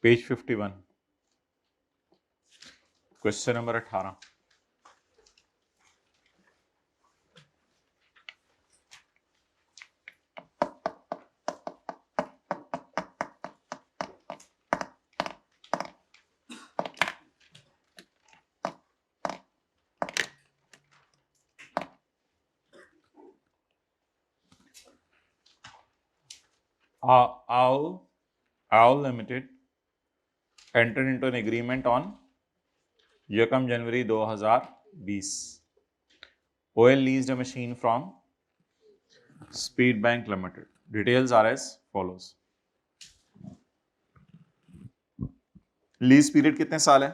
Page 51, question number 18। Owl Limited entered into an agreement on यकम जनवरी 2020. OL leased a machine from Speed Bank Limited. Details are as follows. Lease period कितने साल है?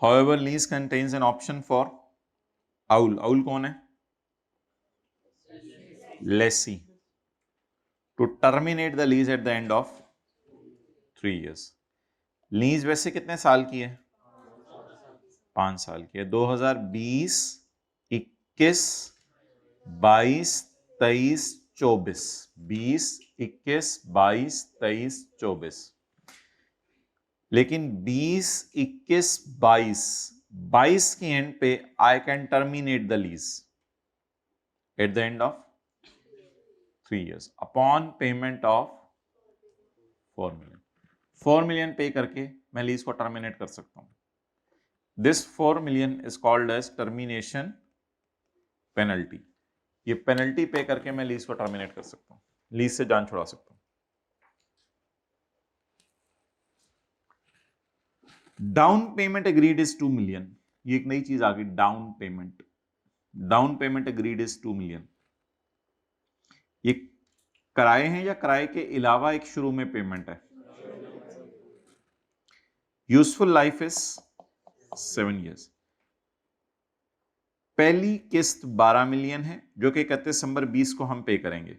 However, lease contains an option for owl. Owl कौन है? Lessee. To terminate the lease at the end of 3 years. Lease वैसे कितने साल की है? 5 साल की है। 2020, 21, 22, 23, 24, 20, 21, 22, 23, 24। लेकिन 20, 21, 22 की एंड पे I can terminate the lease eight the end of 3 years upon payment of 4 million। 4 million पे करके मैं लीज को टर्मिनेट कर सकता हूं। This 4 million is called as termination penalty. ये पेनल्टी पे करके मैं लीज को टर्मिनेट कर सकता हूं, लीज से जान छुड़ा सकता हूं। Down payment agreed is 2 million। ये एक नई चीज आ गई, down payment. Down payment agreed is 2 million। ये किराए हैं या किराए के अलावा एक शुरू में पेमेंट है? Useful life is 7 years। पहली किस्त 12 मिलियन है जो कि 31 दिसंबर 20 को हम पे करेंगे,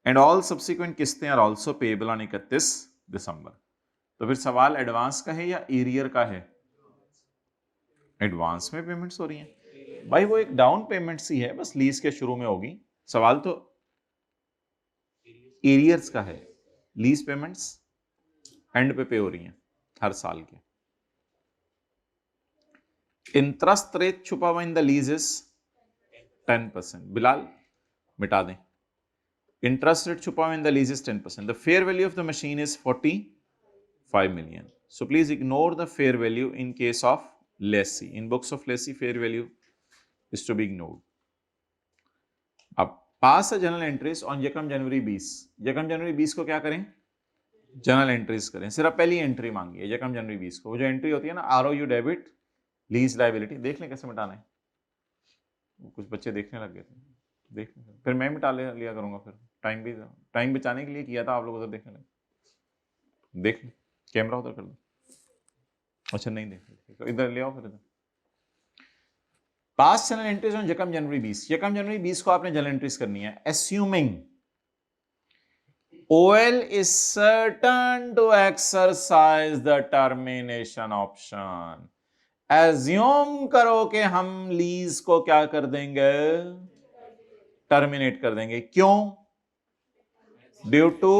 एंड ऑल सब्सिक्वेंट किस्तें आर आल्सो पेएबल ऑन 31 दिसंबर। तो फिर सवाल एडवांस का है या एरियर का है? एडवांस में पेमेंट्स हो रही हैं भाई, वो एक डाउन पेमेंट सी है, बस लीज के शुरू में होगी। सवाल तो एरियर्स का है, लीज पेमेंट्स एंड पे हो रही हैं हर साल के। इंटरेस्ट रेट छुपा हुआ in the lease is 10%। Bilal मिटा दें। इंटरेस्ट रेट छुपा हुआ in the lease is 10%। The fair value of the machine is 45 million। So please ignore the fair value in case of lessee. In books of lessee, fair value is to be ignored. अब पास general entries on यकम जनवरी 20। यकम जनवरी 20 को क्या करें? General entries करें। सिर्फ पहली entry मांगी है यकम जनवरी 20 को। वो जो एंट्री होती है ना, ROU डेबिट लीज लायबिलिटी, देख लें कैसे मिटाना है। कुछ बच्चे देखने लग गए थे, देख लें, फिर मैं मिटा लिया करूंगा। फिर टाइम बचाने के लिए किया था, आप लोग उधर देखने लगे। देख लें, कैमरा उधर कर दो। अच्छा नहीं देख, इधर ले आओ। फिर इधर पास्ट जनरल एंट्रीज ऑन यकम जनवरी 20। यकम जनवरी 20 को आपने जनरल एंट्रीज करनी है। एस्यूमिंग OL is certain to exercise the termination option। Assume करो कि हम लीज को क्या कर देंगे? टर्मिनेट कर देंगे। क्यों? ड्यू टू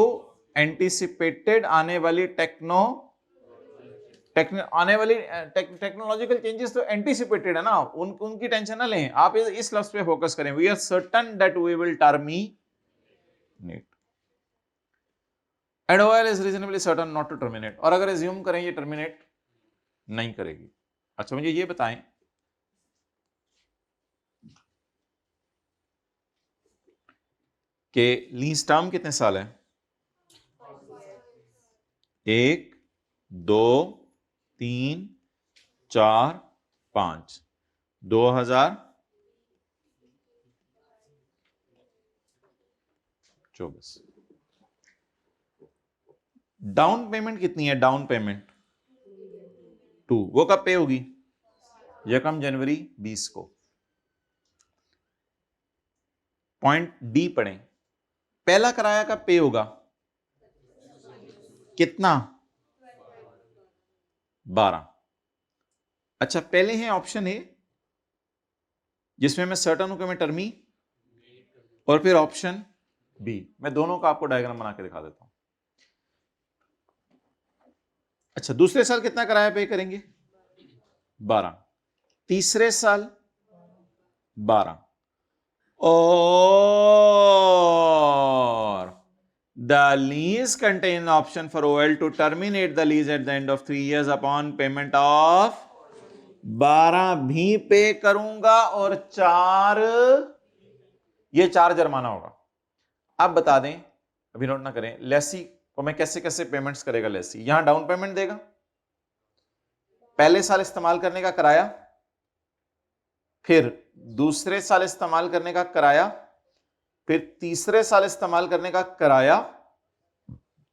एंटीसिपेटेड आने वाली टेक्नोलॉजिकल चेंजेस। तो एंटीसिपेटेड है ना, उनकी टेंशन ना लें आप, इस लफ्ज पे फोकस करें। We are certain that we will terminate and OL is reasonably certain not to terminate. और अगर एज्यूम करें ये टर्मिनेट नहीं करेगी। अच्छा मुझे ये बताएं कि लीज टर्म कितने साल है? 1, 2, 3, 4, 5। 2024। डाउन पेमेंट कितनी है? Down payment 2। वो कब पे होगी? यकम जनवरी 20 को। पॉइंट डी पढ़ें। पहला किराया कब पे होगा? कितना? 12। अच्छा पहले है ऑप्शन ए जिसमें मैं सर्टन हूं कि मैं टर्मी, और फिर ऑप्शन बी। मैं दोनों का आपको डायग्राम बना के दिखा देता हूं। अच्छा, दूसरे साल कितना किराया पे करेंगे? 12। तीसरे साल 12। और the lease contain option for OL to terminate the lease at the end of 3 years upon payment of 12 भी पे करूंगा और 4 ये 4 जुर्माना होगा। आप बता दें, अभी नोट ना करें, लेसी को मैं कैसे कैसे पेमेंट्स करेगा लेसी? यहां डाउन पेमेंट देगा, पहले साल इस्तेमाल करने का किराया, फिर दूसरे साल इस्तेमाल करने का किराया, फिर तीसरे साल इस्तेमाल करने का किराया,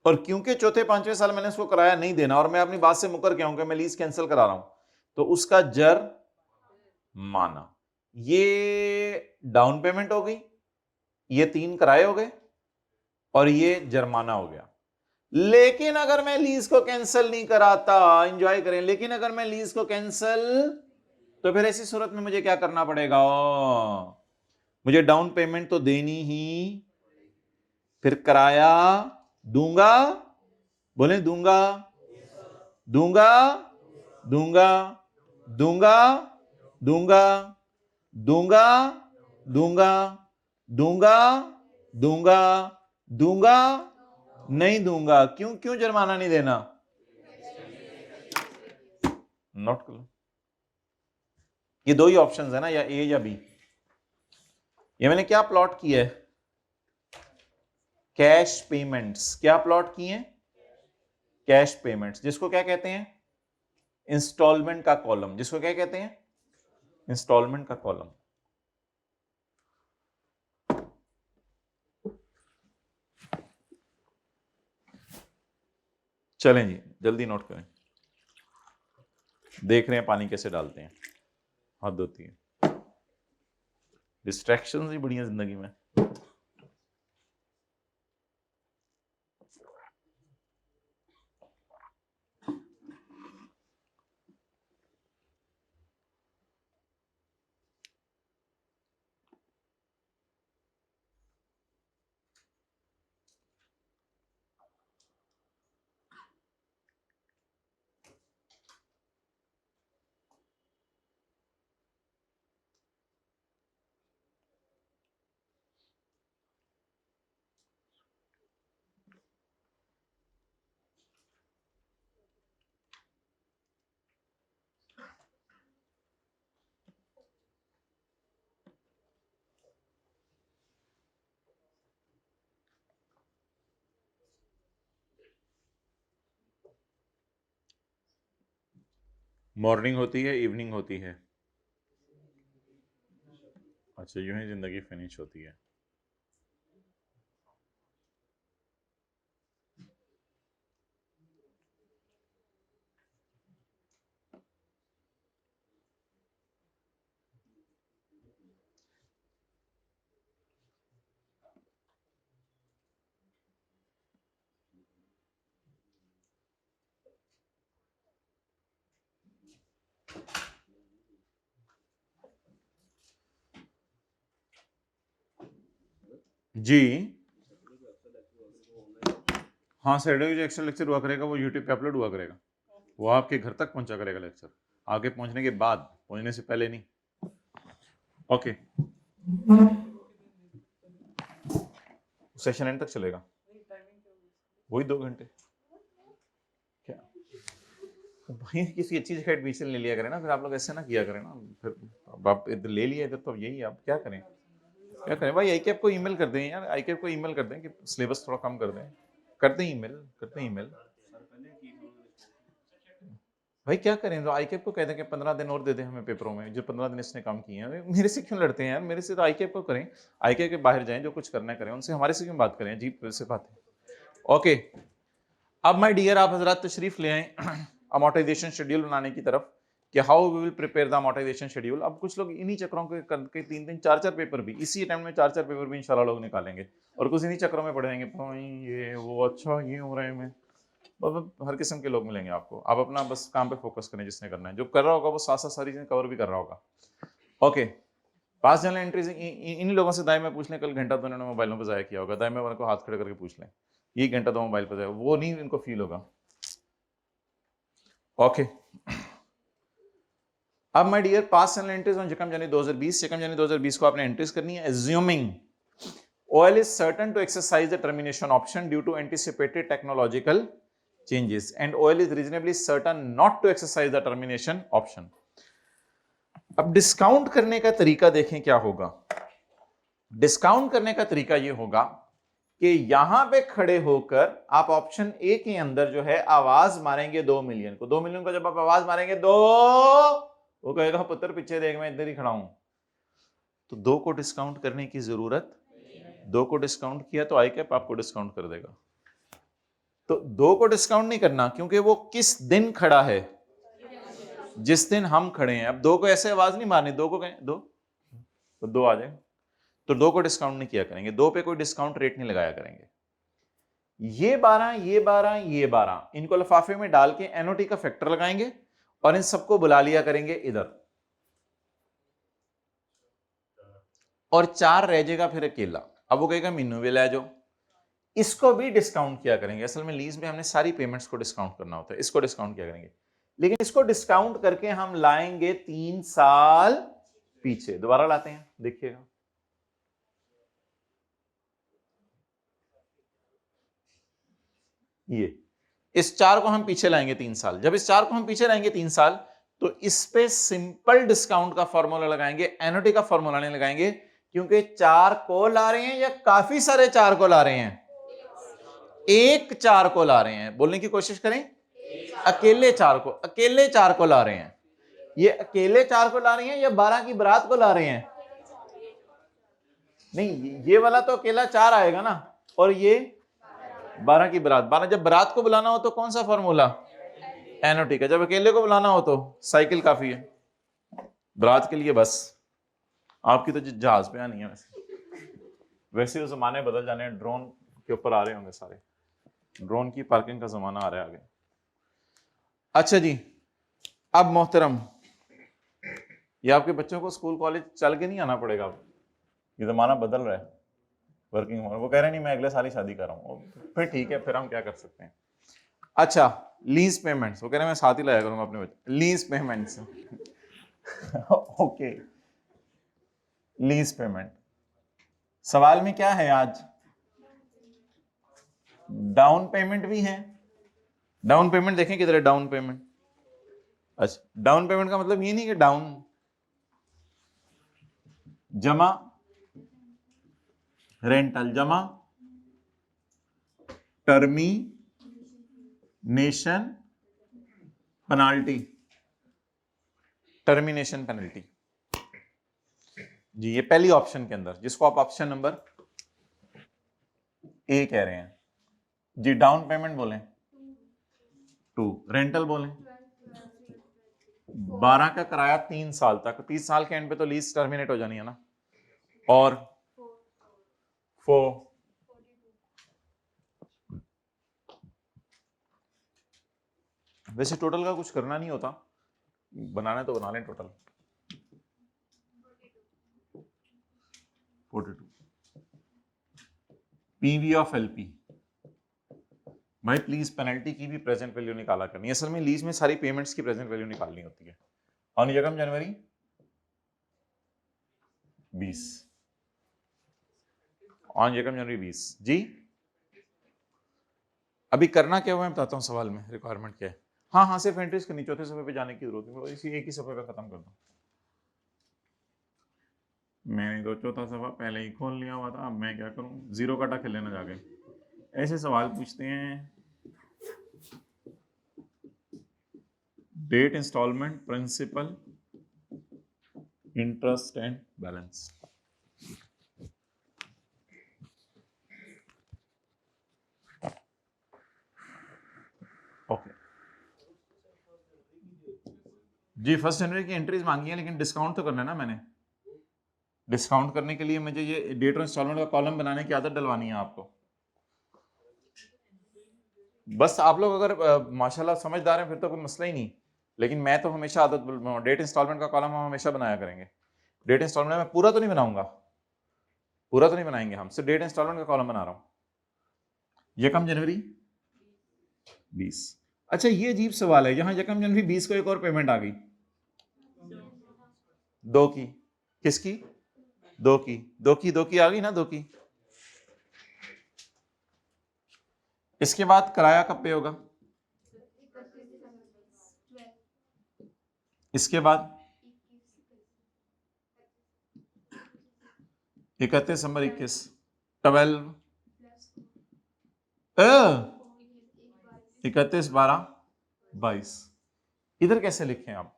और क्योंकि चौथे पांचवें साल मैंने उसको किराया नहीं देना और मैं अपनी बात से मुकर गया हूं कि मैं लीज कैंसिल करा रहा हूं, तो उसका जुर्माना। ये डाउन पेमेंट हो गई, ये 3 किराए हो गए और ये जुर्माना हो गया। लेकिन अगर मैं लीज को कैंसिल नहीं कराता, एंजॉय करें, लेकिन अगर मैं लीज को कैंसिल, तो फिर ऐसी सूरत में मुझे क्या करना पड़ेगा? मुझे डाउन पेमेंट तो देनी ही, फिर किराया दूंगा, बोले दूंगा, दूंगा, दूंगा, दूंगा, दूंगा, दूंगा, दूंगा, दूंगा, दूंगा, दूंगा, नहीं दूंगा। क्यों? क्यों जुर्माना नहीं देना? नोट कर लो, ये दो ही ऑप्शंस है ना, या ए या बी। ये मैंने क्या प्लॉट किया है? Cash payments. क्या प्लॉट किए हैं? कैश पेमेंट्स, जिसको क्या कहते हैं? इंस्टॉलमेंट का कॉलम। जिसको क्या कहते हैं? इंस्टॉलमेंट का कॉलम। चलें जी, जल्दी नोट करें। देख रहे हैं पानी कैसे डालते हैं, हद होती है, डिस्ट्रैक्शंस ही बड़ी हैं जिंदगी में। मॉर्निंग होती है, इवनिंग होती है? अच्छा, यूं ही जिंदगी फिनिश होती है। जी हाँ, सैटरडे जो एक्स्ट्रा लेक्चर हुआ करेगा वो यूट्यूब पे अपलोड हुआ करेगा, वो आपके घर तक पहुंचा करेगा लेक्चर, आगे पहुंचने के बाद, पहुंचने से पहले नहीं। ओके, सेशन एंड तक चलेगा, वही 2 घंटे। क्या भाई, किसी अच्छी जगह एडमिशन ले लिया करें ना, फिर आप लोग ऐसे ना किया करें ना, फिर अब आप इधर ले लिया इधर, तो यही आप क्या करें? क्या करें भाई? आईकैप को ईमेल कर दें यार, आईकैप को ईमेल कर दें कि सिलेबस थोड़ा कम कर दें, करते हैं ईमेल, करते हैं ईमेल। भाई क्या करें, तो आईकैप को कह दें कि 15 दिन और दे दें हमें पेपरों में, जो 15 दिन इसने काम किए हैं। मेरे से क्यों लड़ते हैं यार? मेरे से तो आईकैप को करें, आईकैप के बाहर जाएं, जो कुछ करना करें, उनसे हमारे से क्यों बात करें? अजीब से बात है। ओके, अब माय डियर आप हजरात तशरीफ ले आए अमोर्टाइजेशन शेड्यूल बनाने की तरफ, कि how we will prepare the amortization schedule. अब कुछ लोग इन्हीं चक्रों के करके 3-3 4-4 पेपर भी इसी अटेम्प्ट में 4-4 पेपर भी इंशाल्लाह लोग निकालेंगे, और कुछ इन्हीं चक्रों में पढ़ेंगे, ये वो, अच्छा ये हो रहा है। में हर किस्म के लोग मिलेंगे आपको, आप अपना बस काम पे फोकस करें, जिसने करना है, जो कर रहा होगा वो साथ साथ सारी चीजें कवर भी कर रहा होगा। Okay, pass general entries in लोगों से दाएं में पूछ लें, कल घंटा तो इन्होंने मोबाइलों पर जाया किया होगा, दाएं में उनको हाथ खड़े करके पूछ लें, ये घंटा तो मोबाइल पर जाए, वो नहीं इनको फील होगा। ओके, अब my dear past channel entries on यकम जनवरी 2020, यकम जनवरी 2020 को आपने एंट्रीज करनी है. Assuming OIL is certain to exercise the termination option due to anticipated technological changes and OIL is reasonably certain not to exercise the termination option. अब discount करने का तरीका देखें क्या होगा. डिस्काउंट करने का तरीका यह होगा कि यहां पे खड़े होकर आप ऑप्शन ए के अंदर जो है आवाज मारेंगे 2 मिलियन को. 2 मिलियन को जब आप आवाज मारेंगे दो, वो कहेगा पुत्र पीछे देख मैं इधर ही खड़ा हूं. तो 2 को डिस्काउंट करने की जरूरत, 2 को डिस्काउंट किया तो आई कैप आपको डिस्काउंट कर देगा. तो 2 को डिस्काउंट नहीं करना क्योंकि वो किस दिन खड़ा है, जिस दिन हम खड़े हैं. अब 2 को ऐसे आवाज नहीं मारनी, 2 को कहें 2 तो 2 आ जाए. तो 2 को डिस्काउंट नहीं किया करेंगे, 2 पे कोई डिस्काउंट रेट नहीं लगाया करेंगे. ये 12, ये 12, ये 12 इनको लिफाफे में डाल के एनओटी का फैक्टर लगाएंगे और इन सबको बुला लिया करेंगे इधर, और 4 रह जाएगा फिर अकेला. अब वो कहेगा मीनू भी ले जाओ. इसको भी डिस्काउंट किया करेंगे. असल में लीज में हमने सारी पेमेंट्स को डिस्काउंट करना होता है. इसको डिस्काउंट किया करेंगे, लेकिन इसको डिस्काउंट करके हम लाएंगे 3 साल पीछे. दोबारा लाते हैं, देखिएगा. ये इस 4 को हम पीछे लाएंगे 3 साल. जब इस 4 को हम पीछे लाएंगे 3 साल तो इस पे सिंपल डिस्काउंट का फॉर्मूला लगाएंगे, एनओटी का फॉर्मूला नहीं लगाएंगे, क्योंकि 4 को ला रहे हैं या काफी सारे 4 को ला रहे हैं. एक 4 को ला रहे हैं. बोलने की कोशिश करें, अकेले 4 को, अकेले 4 को ला रहे हैं. ये अकेले 4 को ला रहे हैं या 12 की बारात को ला रहे हैं? नहीं, ये वाला तो अकेला 4 आएगा ना, और ये 12 की बारात. 12 जब बारात को बुलाना हो तो कौन सा फॉर्मूला? एनओटी का. जब अकेले को बुलाना हो तो साइकिल काफी है. बारात के लिए बस आपकी तो जहाज पे आनी है. वैसे वो जमाने बदल जाने हैं, ड्रोन के ऊपर आ रहे होंगे सारे. ड्रोन की पार्किंग का जमाना आ रहा है आगे. अच्छा जी, अब मोहतरम ये आपके बच्चों को स्कूल कॉलेज चल के नहीं आना पड़ेगा. ये जमाना बदल रहा है, वर्किंग हो. वो कह रहे नहीं मैं अगले साल ही शादी कर रहा हूँ. फिर ठीक है, फिर हम क्या कर सकते हैं. अच्छा, लीज पेमेंट्स. वो कह रहे हैं मैं साथ ही लाया करूंगा अपने बच्चे. Lease payments okay, lease payment. सवाल में क्या है आज? डाउन पेमेंट भी है. डाउन पेमेंट देखें किधर है डाउन पेमेंट. अच्छा, डाउन पेमेंट का मतलब ये नहीं कि डाउन जमा रेंटल जमा टर्मिनेशन पेनाल्टी. टर्मिनेशन पेनल्टी जी, ये पहली ऑप्शन के अंदर जिसको आप ऑप्शन नंबर ए कह रहे हैं जी. डाउन पेमेंट बोलें 2, रेंटल बोलें 12 का किराया 3 साल तक. 30 साल के एंड पे तो लीज टर्मिनेट हो जानी है ना. और 4 वैसे टोटल का कुछ करना नहीं होता, बनाना तो बना लें. टोटल 42. PV of LP. भाई प्लीज पेनल्टी की भी प्रेजेंट वैल्यू निकाला करनी है. असल में लीज में सारी पेमेंट्स की प्रेजेंट वैल्यू निकालनी होती है. ऑन यकम जनवरी 20, ऑन यकम जनवरी 20 जी. अभी करना क्या हुआ मैं बताता हूँ. सवाल में रिक्वायरमेंट क्या है. हाँ, सिर्फ एंट्रीज करनी. चौथे सफे पे जाने की जरूरत है, इसी एक ही सफे पे खत्म कर दो. मैंने तो चौथा सफा पहले ही खोल लिया हुआ था. अब मैं क्या करूं, 0 काटा खेल लेना जाके. ऐसे सवाल पूछते हैं. Date, instalment, principal, interest and balance. Okay जी, 1 जनवरी की एंट्रीज मांगी है, लेकिन डिस्काउंट तो करना है ना. मैंने डिस्काउंट करने के लिए मुझे ये डेट और इंस्टॉलमेंट का कॉलम बनाने की आदत डलवानी है आपको. बस आप लोग अगर माशाल्लाह समझदार हैं फिर तो कोई मसला ही नहीं, लेकिन मैं तो हमेशा आदत डेट इंस्टॉलमेंट का कॉलम हम हमेशा बनाया करेंगे. डेट इंस्टॉलमेंट में पूरा तो नहीं बनाऊंगा, पूरा तो नहीं बनाएंगे हम, सिर्फ डेट इंस्टॉलमेंट का कॉलम बना रहा हूं. यकम जनवरी 20. अच्छा ये अजीब सवाल है, यहां यकम जनवरी 20 को एक और पेमेंट आ गई, 2 की, किसकी? 2 की, 2 की आ गई ना, 2 की। इसके बाद किराया कब पे होगा? इसके बाद 31 दिसंबर 21, 12 31/12/22। इधर कैसे लिखें आप?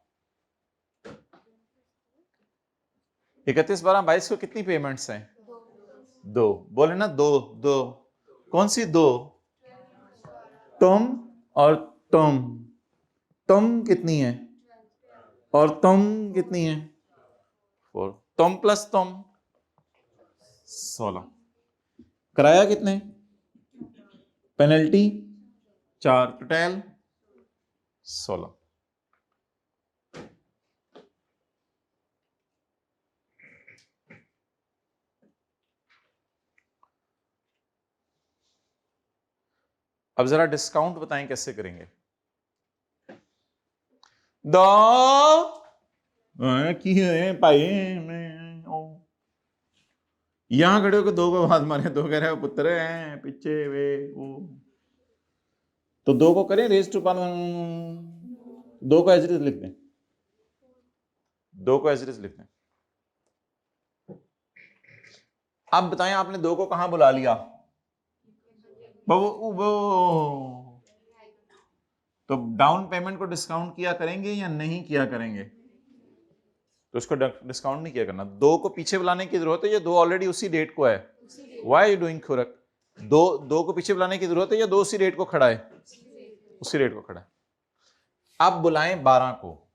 31/12/22 को कितनी पेमेंट्स हैं? 2। बोले ना, 2 2। कौन सी 2? तुम और तुम कितनी है? और तुम कितनी है? 4। तुम प्लस तुम 16। किराया कितने? Penalty 4, total 16। अब जरा डिस्काउंट बताएं कैसे करेंगे? दो की है भाई, यहां खड़े होकर 2 को बात मारे, 2 कह रहे हो पुत्र हैं पीछे वे वो, तो 2 को करें रेज टू पावर, 2 को एज इट इज लिख दें, 2 को एज इट इज लिख दें। अब बताएं आपने 2 को कहां बुला लिया? वो तो डाउन पेमेंट को डिस्काउंट किया करेंगे या नहीं किया करेंगे? तो उसको डिस्काउंट नहीं किया करना। 2 को पीछे बुलाने की जरूरत है या 2 ऑलरेडी उसी डेट को है? व्हाई आर यू डूइंग खुरक? 2 को पीछे बुलाने की जरूरत है या 2 उसी डेट को खड़ा है? उसी डेट को खड़ा है। अब बुलाएं 12 को,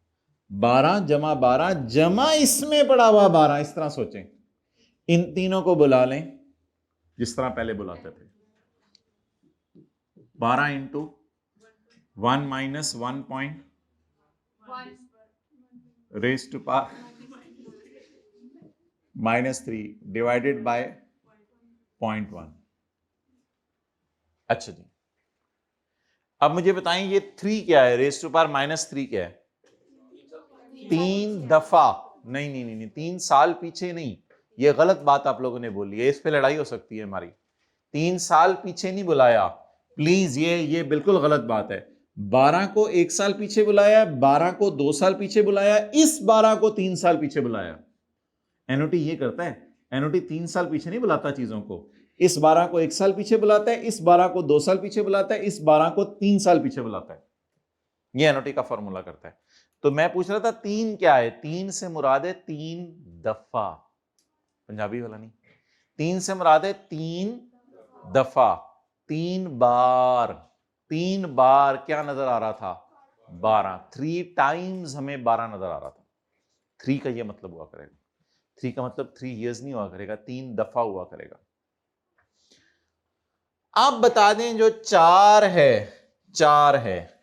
12 जमा 12 जमा इसमें पड़ा हुआ 12, इस तरह सोचें। इन तीनों को बुला लें जिस तरह पहले बुलाते थे। 12 into 1 minus 1 point raise to power -3 divided by 0.1। अच्छा जी, अब मुझे बताएं ये 3 क्या है? रेज टू पावर -3 क्या है? 3 दफा। नहीं नहीं नहीं, 3 साल पीछे नहीं, ये गलत बात आप लोगों ने बोली है, इस पे लड़ाई हो सकती है हमारी। 3 साल पीछे नहीं बुलाया प्लीज, ये बिल्कुल गलत बात है। 12 को 1 साल पीछे बुलाया, 12 को 2 साल पीछे बुलाया, इस 12 को 3 साल पीछे बुलाया। एनओटी ये करता है, एनओटी 3 साल पीछे नहीं बुलाता चीजों को। इस 12 को 1 साल पीछे बुलाता है, इस 12 को 2 साल पीछे बुलाता है, इस 12 को 3 साल पीछे बुलाता है। ये एनओटी का फॉर्मूला करता है। तो मैं पूछ रहा था 3 क्या है? 3 से मुराद है 3 दफा, पंजाबी वाला नहीं। 3 से मुराद है 3 दफा, 3 बार। 3 बार क्या नजर आ रहा था? 12। 3 टाइम्स हमें 12 नजर आ रहा था। 3 का ये मतलब हुआ करेगा, 3 का मतलब 3 इयर्स नहीं हुआ करेगा, 3 दफा हुआ करेगा। आप बता दें जो 4 है, 4 है,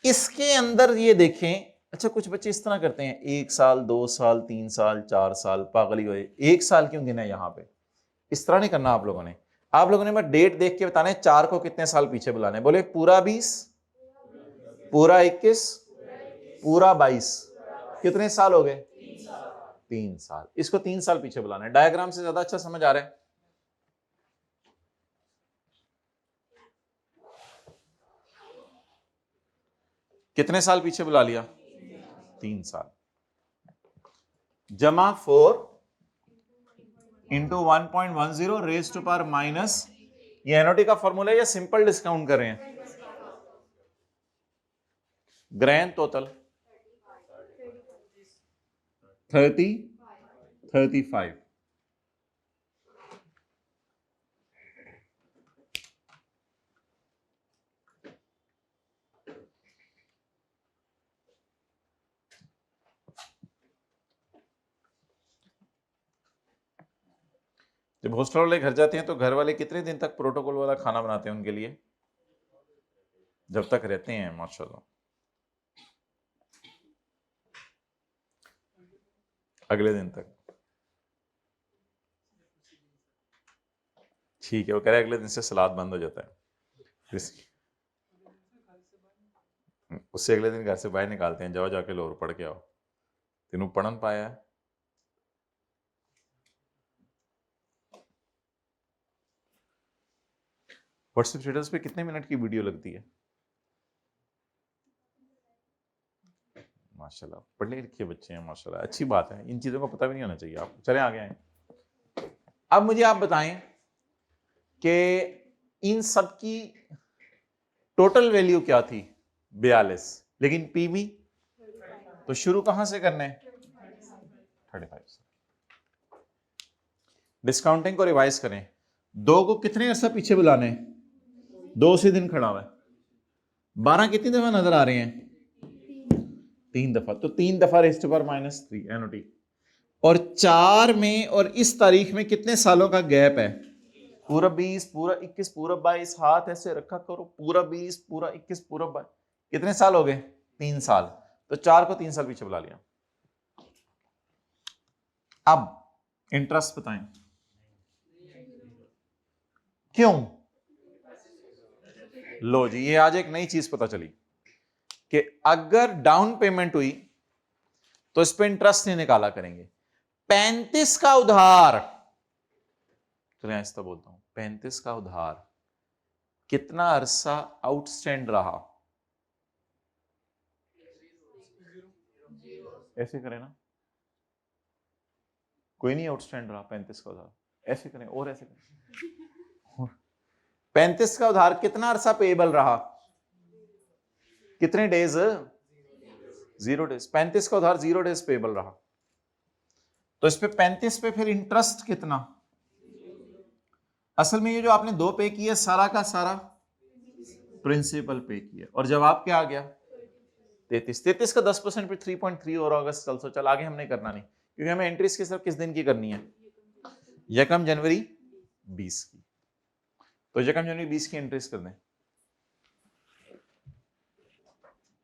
इसके अंदर ये देखें। अच्छा कुछ बच्चे इस तरह करते हैं, 1 साल 2 साल 3 साल 4 साल, पागल ही हुए, 1 साल क्यों गिना है यहां पे? इस तरह नहीं करना आप लोगों ने। आप लोगों ने मैं डेट देख के बताना है 4 को कितने साल पीछे बुलाने। बोले पूरा 20, पूरा 21, पूरा 22, कितने साल हो गए? 3 साल। इसको 3 साल पीछे बुलाना है। डायग्राम से ज्यादा अच्छा समझ आ रहा है? कितने साल पीछे बुला लिया? 3 साल। जमा 4 into 1.10 raise to power minus, ये एनओटी का फॉर्मूला है या सिंपल डिस्काउंट कर रहे हैं? Grand total 35। जब हॉस्टल वाले घर जाते हैं तो घर वाले कितने दिन तक प्रोटोकॉल वाला खाना बनाते हैं उनके लिए? जब तक रहते हैं माशाल्लाह। अगले दिन तक ठीक है, वो कह रहे अगले दिन से सलाद बंद हो जाता है। उससे अगले दिन घर से बाहर निकालते हैं, जाओ जाके लोर पढ़ के आओ, तेनों पढ़न पाया है। व्हाट्सएप स्टेटस पे कितने मिनट की वीडियो लगती है? माशाल्लाह पढ़े लिखे बच्चे हैं, माशाल्लाह अच्छी बात है, इन चीजों का पता भी नहीं होना चाहिए आपको। चले आगे आए। अब मुझे आप बताएं कि इन सब की टोटल वैल्यू क्या थी? 42, लेकिन पीवी तो शुरू कहां से करना है? 35 से। डिस्काउंटिंग को रिवाइज करें, 2 को कितने अरसा पीछे बुलाने? 2 से दिन खड़ा हुआ है। 12 कितनी दफा नजर आ रहे हैं? 3 दफा, तो 3 दफा रेज़ टू पावर -3 एनओटी। और 4 में और इस तारीख में कितने सालों का गैप है? पूरा 20, पूरा 21, पूरा 22, हाथ ऐसे रखा करो, पूरा 20, पूरा 21, पूरा 22, कितने साल हो गए? 3 साल। तो 4 को 3 साल पीछे बुला लिया। अब इंटरेस्ट बताएं क्यों? लो जी, ये आज एक नई चीज पता चली कि अगर डाउन पेमेंट हुई तो इस पे इंटरेस्ट नहीं निकाला करेंगे। 35 का उधार, चलिए ऐसा बोलता हूं, 35 का उधार कितना अरसा आउटस्टैंड रहा? ऐसे करें ना, कोई नहीं आउटस्टैंड रहा 35 का उधार, ऐसे करें और ऐसे करें। 35 का उधार कितना अरसा पेएबल रहा? कितने डेज? 0 डेज। 35 का उधार 0 डेज पेएबल रहा, तो इस पे 35 पे फिर इंटरेस्ट कितना? असल में ये जो आपने 2 पे किया सारा का सारा प्रिंसिपल पे किया, और जवाब क्या आ गया? 33। 33 का 10% पे 3.3 और अगस्त चल सो चल आगे हम नहीं करना नहीं, क्योंकि हमें एंट्रीज की सिर्फ किस दिन की करनी है? 1 जनवरी 20 की। तो 1 जनवरी 20 की एंट्रीज कर दें।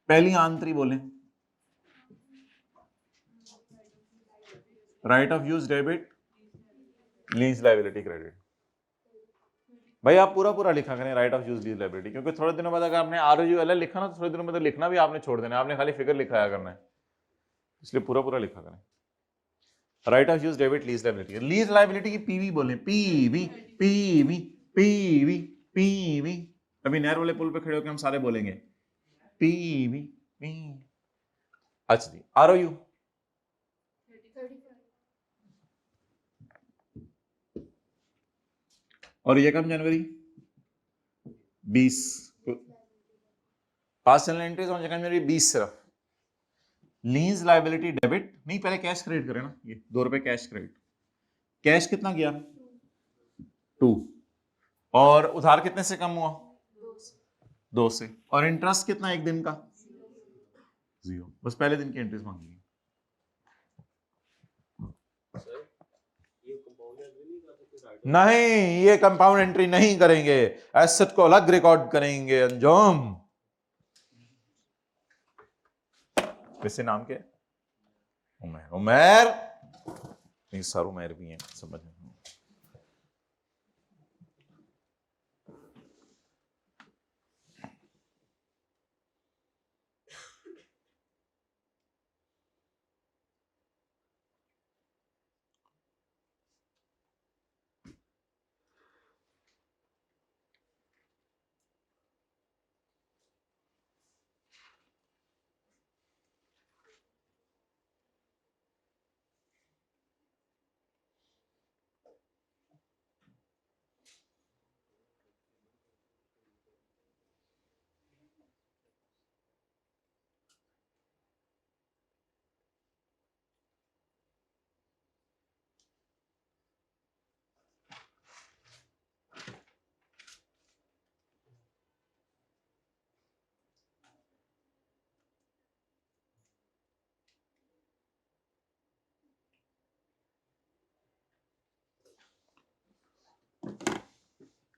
पहली आंतरी बोलें, right of use debit, lease liability credit. भाई आप पूरा पूरा लिखा करें right of use lease liability, क्योंकि थोड़े दिनों बाद अगर आपने ROUL लिखा ना तो थोड़े दिनों बाद लिखना भी आपने छोड़ देना, आपने खाली फिगर लिखाया करना है, इसलिए पूरा पूरा लिखा करें। Right of use debit lease liability. Lease liability की पीवी बोले, पीवी पीवी पीवी पीवी। अभी नहर वाले पुल पे खड़े होकर हम सारे बोलेंगे पीवी पी। अच्छा जी, ROU और 1 जनवरी 20 पास चैनल एंट्रीज और 1 जनवरी 20 सिर्फ। लीज लायबिलिटी डेबिट नहीं, पहले कैश क्रेडिट करें ना, ये 2 रुपए कैश क्रेडिट। कैश कितना गया? 2। और उधार कितने से कम हुआ? 2 से। और इंटरेस्ट कितना एक दिन का? 0। बस पहले दिन की एंट्रीज मांगी। नहीं, ये कंपाउंड एंट्री नहीं करेंगे, एसेट को अलग रिकॉर्ड करेंगे। अंजुम, वैसे नाम क्या है? उमैर। उमैर नहीं, सर उमैर भी हैं, समझ में।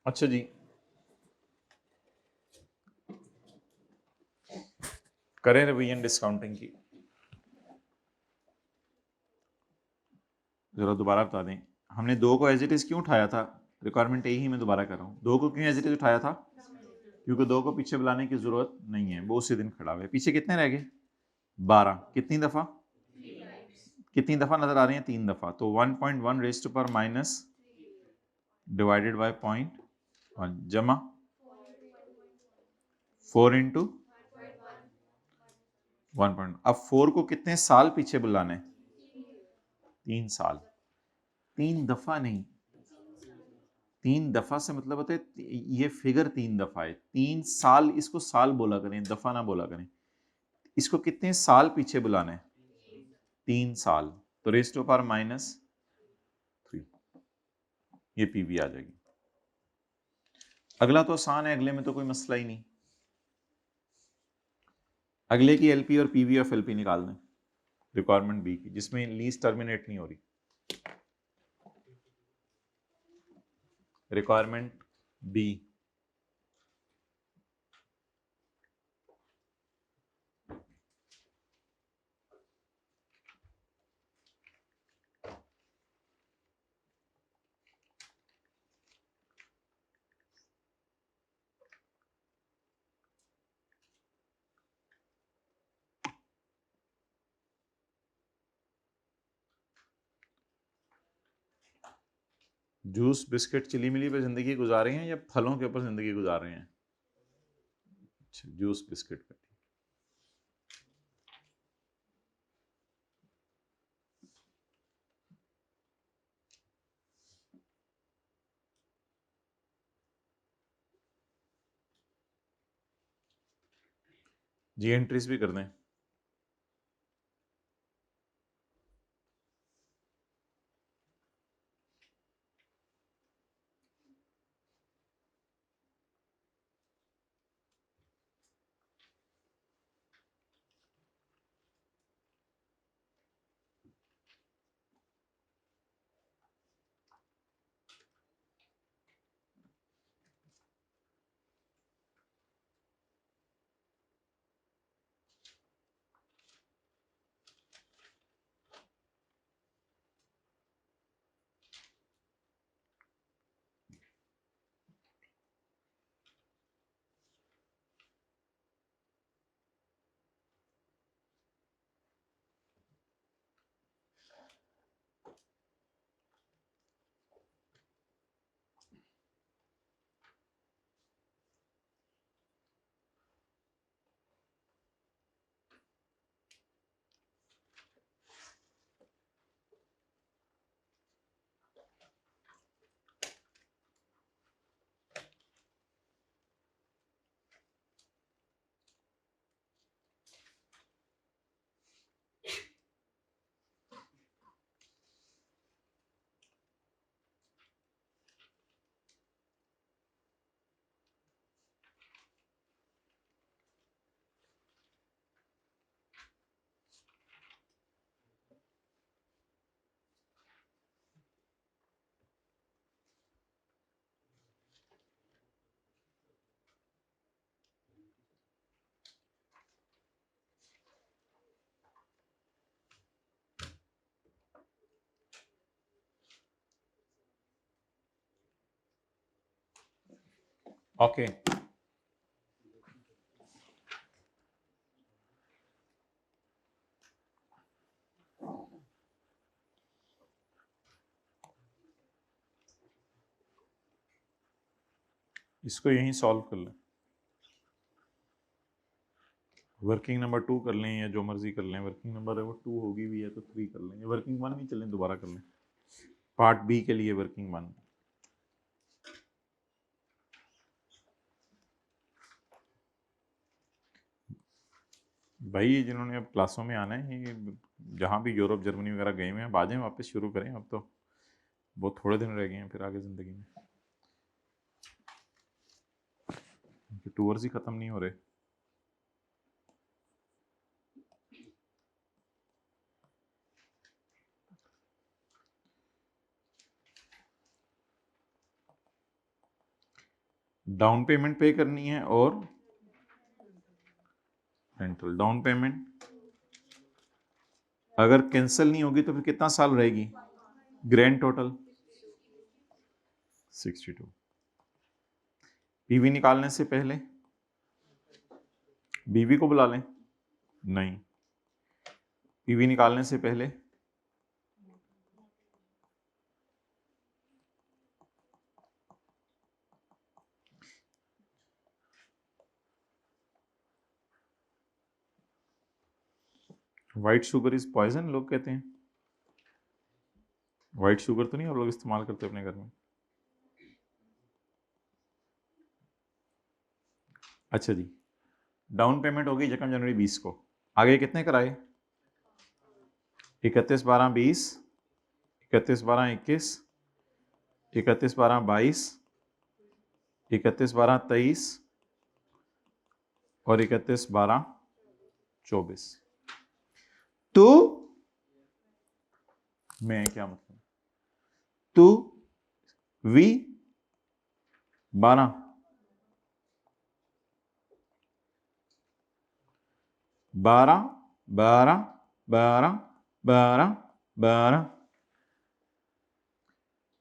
अच्छा जी, करें रिवीजन डिस्काउंटिंग की। जरा दोबारा बता दें, हमने 2 को एज इट इज क्यों उठाया था? रिक्वायरमेंट यही मैं दोबारा कर रहा हूं, 2 को क्यों एज इट इज उठाया था? क्योंकि 2 को पीछे बुलाने की जरूरत नहीं है, वो उसी दिन खड़ा हुआ है। पीछे कितने रह गए? 12। कितनी दफा? कितनी दफा नजर आ रही है? 3 दफा। तो 1.1 raise to power minus divided by 0.1 जमा 4 इंटू 1. अब 4 को कितने साल पीछे बुलाना है? 3 साल। 3 दफा नहीं, 3 दफा से मतलब होता है ये फिगर 3 दफा है। 3 साल, इसको साल बोला करें, दफा ना बोला करें। इसको कितने साल पीछे बुलाना है? 3 साल। तो रेज़ टू पावर माइनस 3, ये पीवी आ जाएगी। अगला तो आसान है, अगले में तो कोई मसला ही नहीं। अगले की एलपी और पीवी ऑफ एलपी निकाल दें, रिक्वायरमेंट बी की, जिसमें लीज टर्मिनेट नहीं हो रही। Requirement b, juice biscuit chilli मिली पे जिंदगी गुजारे हैं या फलों के ऊपर जिंदगी गुजार रहे हैं? अच्छा, जूस बिस्किट पे। जी एंट्रीज भी कर दें। ओके, इसको यहीं सॉल्व कर लें। वर्किंग नंबर 2 कर लें या जो मर्जी कर लें। वर्किंग नंबर अगर 2 होगी भी है तो 3 कर लें, वर्किंग 1 भी चलें, दोबारा कर लें। पार्ट बी के लिए वर्किंग 1। भाई जिन्होंने अब क्लासों में आना है, ये जहाँ भी यूरोप जर्मनी वगैरह गए हुए हैं, अब आ जाएं, वापस शुरू करें। अब तो बहुत थोड़े दिन रह गए हैं फिर आगे ज़िंदगी में, टूर्स ही ख़त्म नहीं हो रहे। डाउन पेमेंट पे करनी है और रेंटल। डाउन पेमेंट अगर कैंसिल नहीं होगी तो फिर कितना साल रहेगी? Grand total 62। पीवी निकालने से पहले बीवी को बुला लें? नहीं, पीवी निकालने से पहले व्हाइट शुगर इज पॉइजन लोग कहते हैं। व्हाइट शुगर तो नहीं आप लोग इस्तेमाल करते अपने घर में? अच्छा जी, डाउन पेमेंट हो गई 1 जनवरी 20 को। आगे कितने कराए? 31/12/20, 31/12/21, 31/12/22, 31/12/23 और 31/12/24। तो मैं क्या मतलब, टू वी 12, 12, 12, 12, 12, 12।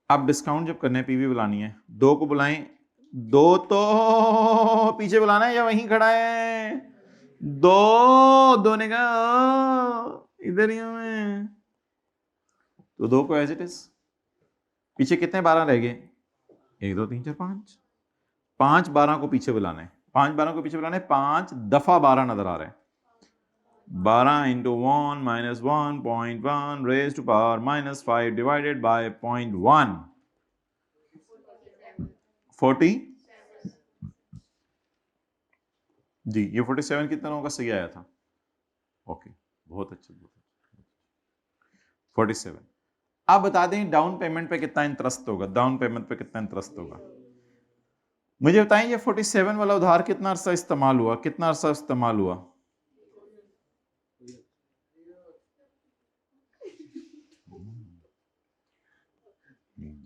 अब डिस्काउंट जब करने पीवी बुलानी है, 2 को बुलाएं, 2 तो पीछे बुलाना है या वहीं खड़ा है? 2 ने कहा इधर ही हूं मैं, तो 2 को एज इट इज। पीछे कितने 12 रह गए? 1 2 3 4 5। 5 12 को पीछे बुलाना है, 5 12 को पीछे बुलाना है, 5 दफा 12 नजर आ रहे हैं। 12 into 1 minus 1.1 raised to power minus 5 divided by 0.1, 40 जी, ये 47 कितने लोगों का सही आया था? ओके, बहुत अच्छा, बहुत अच्छा। 47। अब बता दें डाउन पेमेंट पे कितना इंटरेस्ट होगा, डाउन पेमेंट पे कितना इंटरेस्ट होगा? मुझे बताएं ये 47 वाला उधार कितना अरसा इस्तेमाल हुआ, कितना अरसा इस्तेमाल हुआ?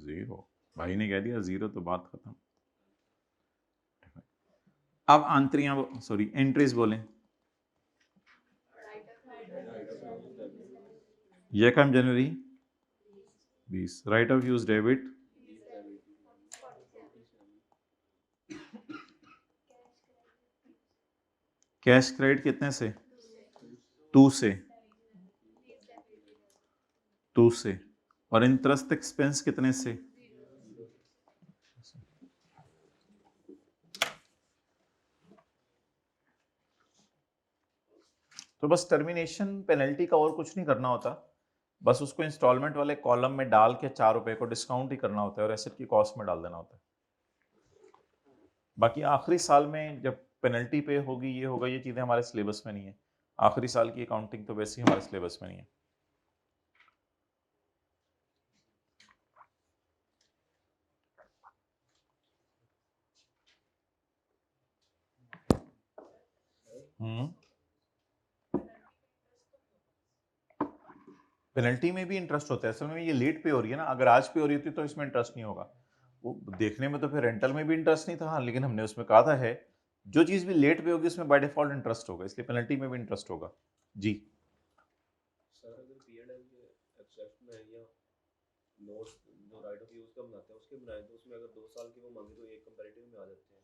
जीरो। भाई ने कह दिया जीरो तो बात खत्म। अब आंतरियां, सॉरी एंट्रीज बोलें। यकम जनवरी 20, right of use debit, cash credit कितने से? 2 से, 2 से, और इंटरेस्ट एक्सपेंस कितने से? तो बस टर्मिनेशन पेनल्टी का और कुछ नहीं करना होता, बस उसको इंस्टॉलमेंट वाले कॉलम में डाल के 4 रुपए को डिस्काउंट ही करना होता है और एसेट की कॉस्ट में डाल देना होता है। बाकी आखिरी साल में जब पेनल्टी पे होगी, ये होगा, ये चीज़ें हमारे सिलेबस में नहीं है। आखिरी साल की अकाउंटिंग तो वैसे ही हमारे सिलेबस में नहीं है। पेनल्टी में भी इंटरेस्ट होता है, असल में ये लेट पे हो रही है ना, अगर आज पे हो रही होती तो इसमें इंटरेस्ट नहीं होगा। वो देखने में तो फिर रेंटल में भी इंटरेस्ट नहीं था, लेकिन हमने उसमें कहा था है जो चीज़ भी लेट पे होगी उसमें बाय डिफॉल्ट इंटरेस्ट होगा, इसलिए पेनल्टी में भी इंटरेस्ट होगा। जी सर अगर पीएनएल एक्सेप्ट में या नोट जो राइट ऑफ यूज का बनाते हैं उसके बनाए तो उसमें अगर 2 साल की वो मांगे तो एक कंपैरेटिव में आ जाते हैं,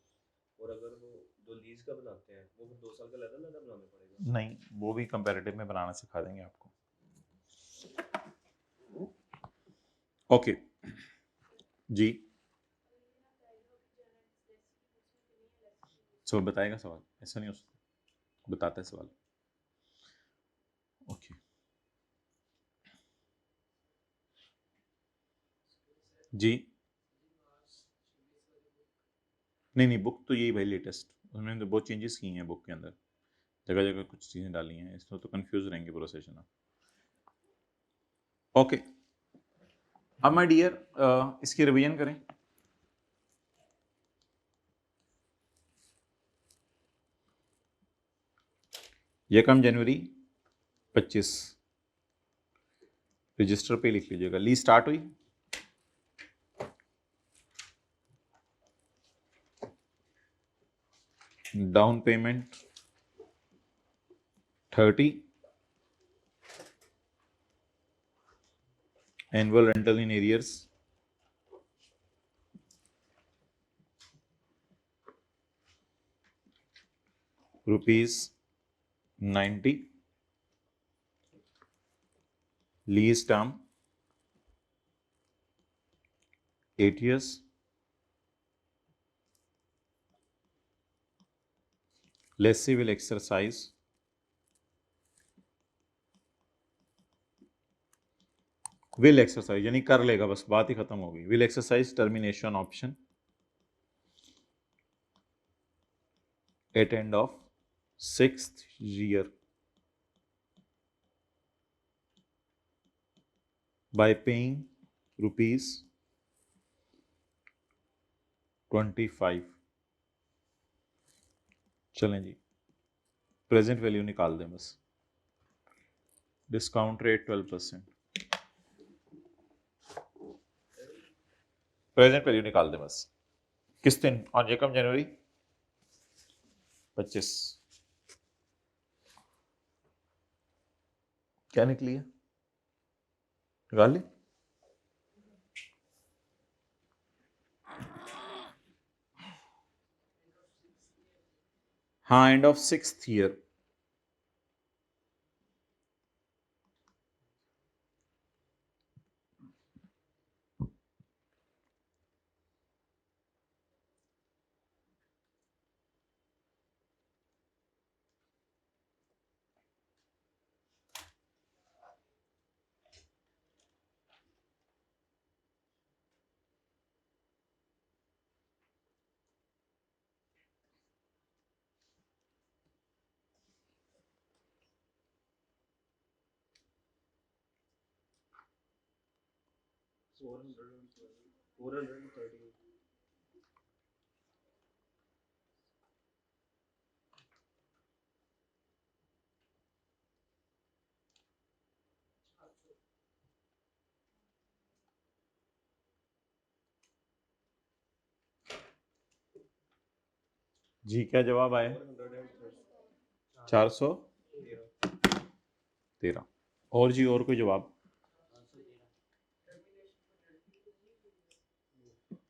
और अगर वो जो लीज का बनाते हैं वो फिर 2 साल का लेदा लेदा बनाना पड़ेगा। नहीं, वो भी कंपैरेटिव में बनाना सिखा देंगे आपको। ओके जी, सो बताएगा सवाल, ऐसा नहीं हो सकता, बताता है सवाल। ओके जी, नहीं बुक तो यही भाई लेटेस्ट, उन्होंने तो बहुत चेंजेस किए हैं बुक के अंदर, जगह जगह कुछ चीज़ें डाली हैं, इसमें तो कंफ्यूज रहेंगे पूरा सेशन। ओके, अब माय डियर इसकी रिवीजन करें। यकम जनवरी 25 रजिस्टर पे लिख लीजिएगा, लीज स्टार्ट हुई, down payment 30, annual rental in arrears rupees 90 lease term 8 years, lessee will exercise यानी कर लेगा, बस बात ही खत्म होगी। Will exercise termination option at end of 6th year by paying rupees 25। चलें जी, प्रेजेंट वैल्यू निकाल दें बस। डिस्काउंट रेट 12%, प्रेजेंट वैल्यू निकाल दें बस। किस दिन? ऑन एकम जनवरी 25। क्या निकली है? निकाल ली? हाँ, एंड ऑफ 6th ईयर। जी क्या जवाब आया? 413। और जी और कोई जवाब?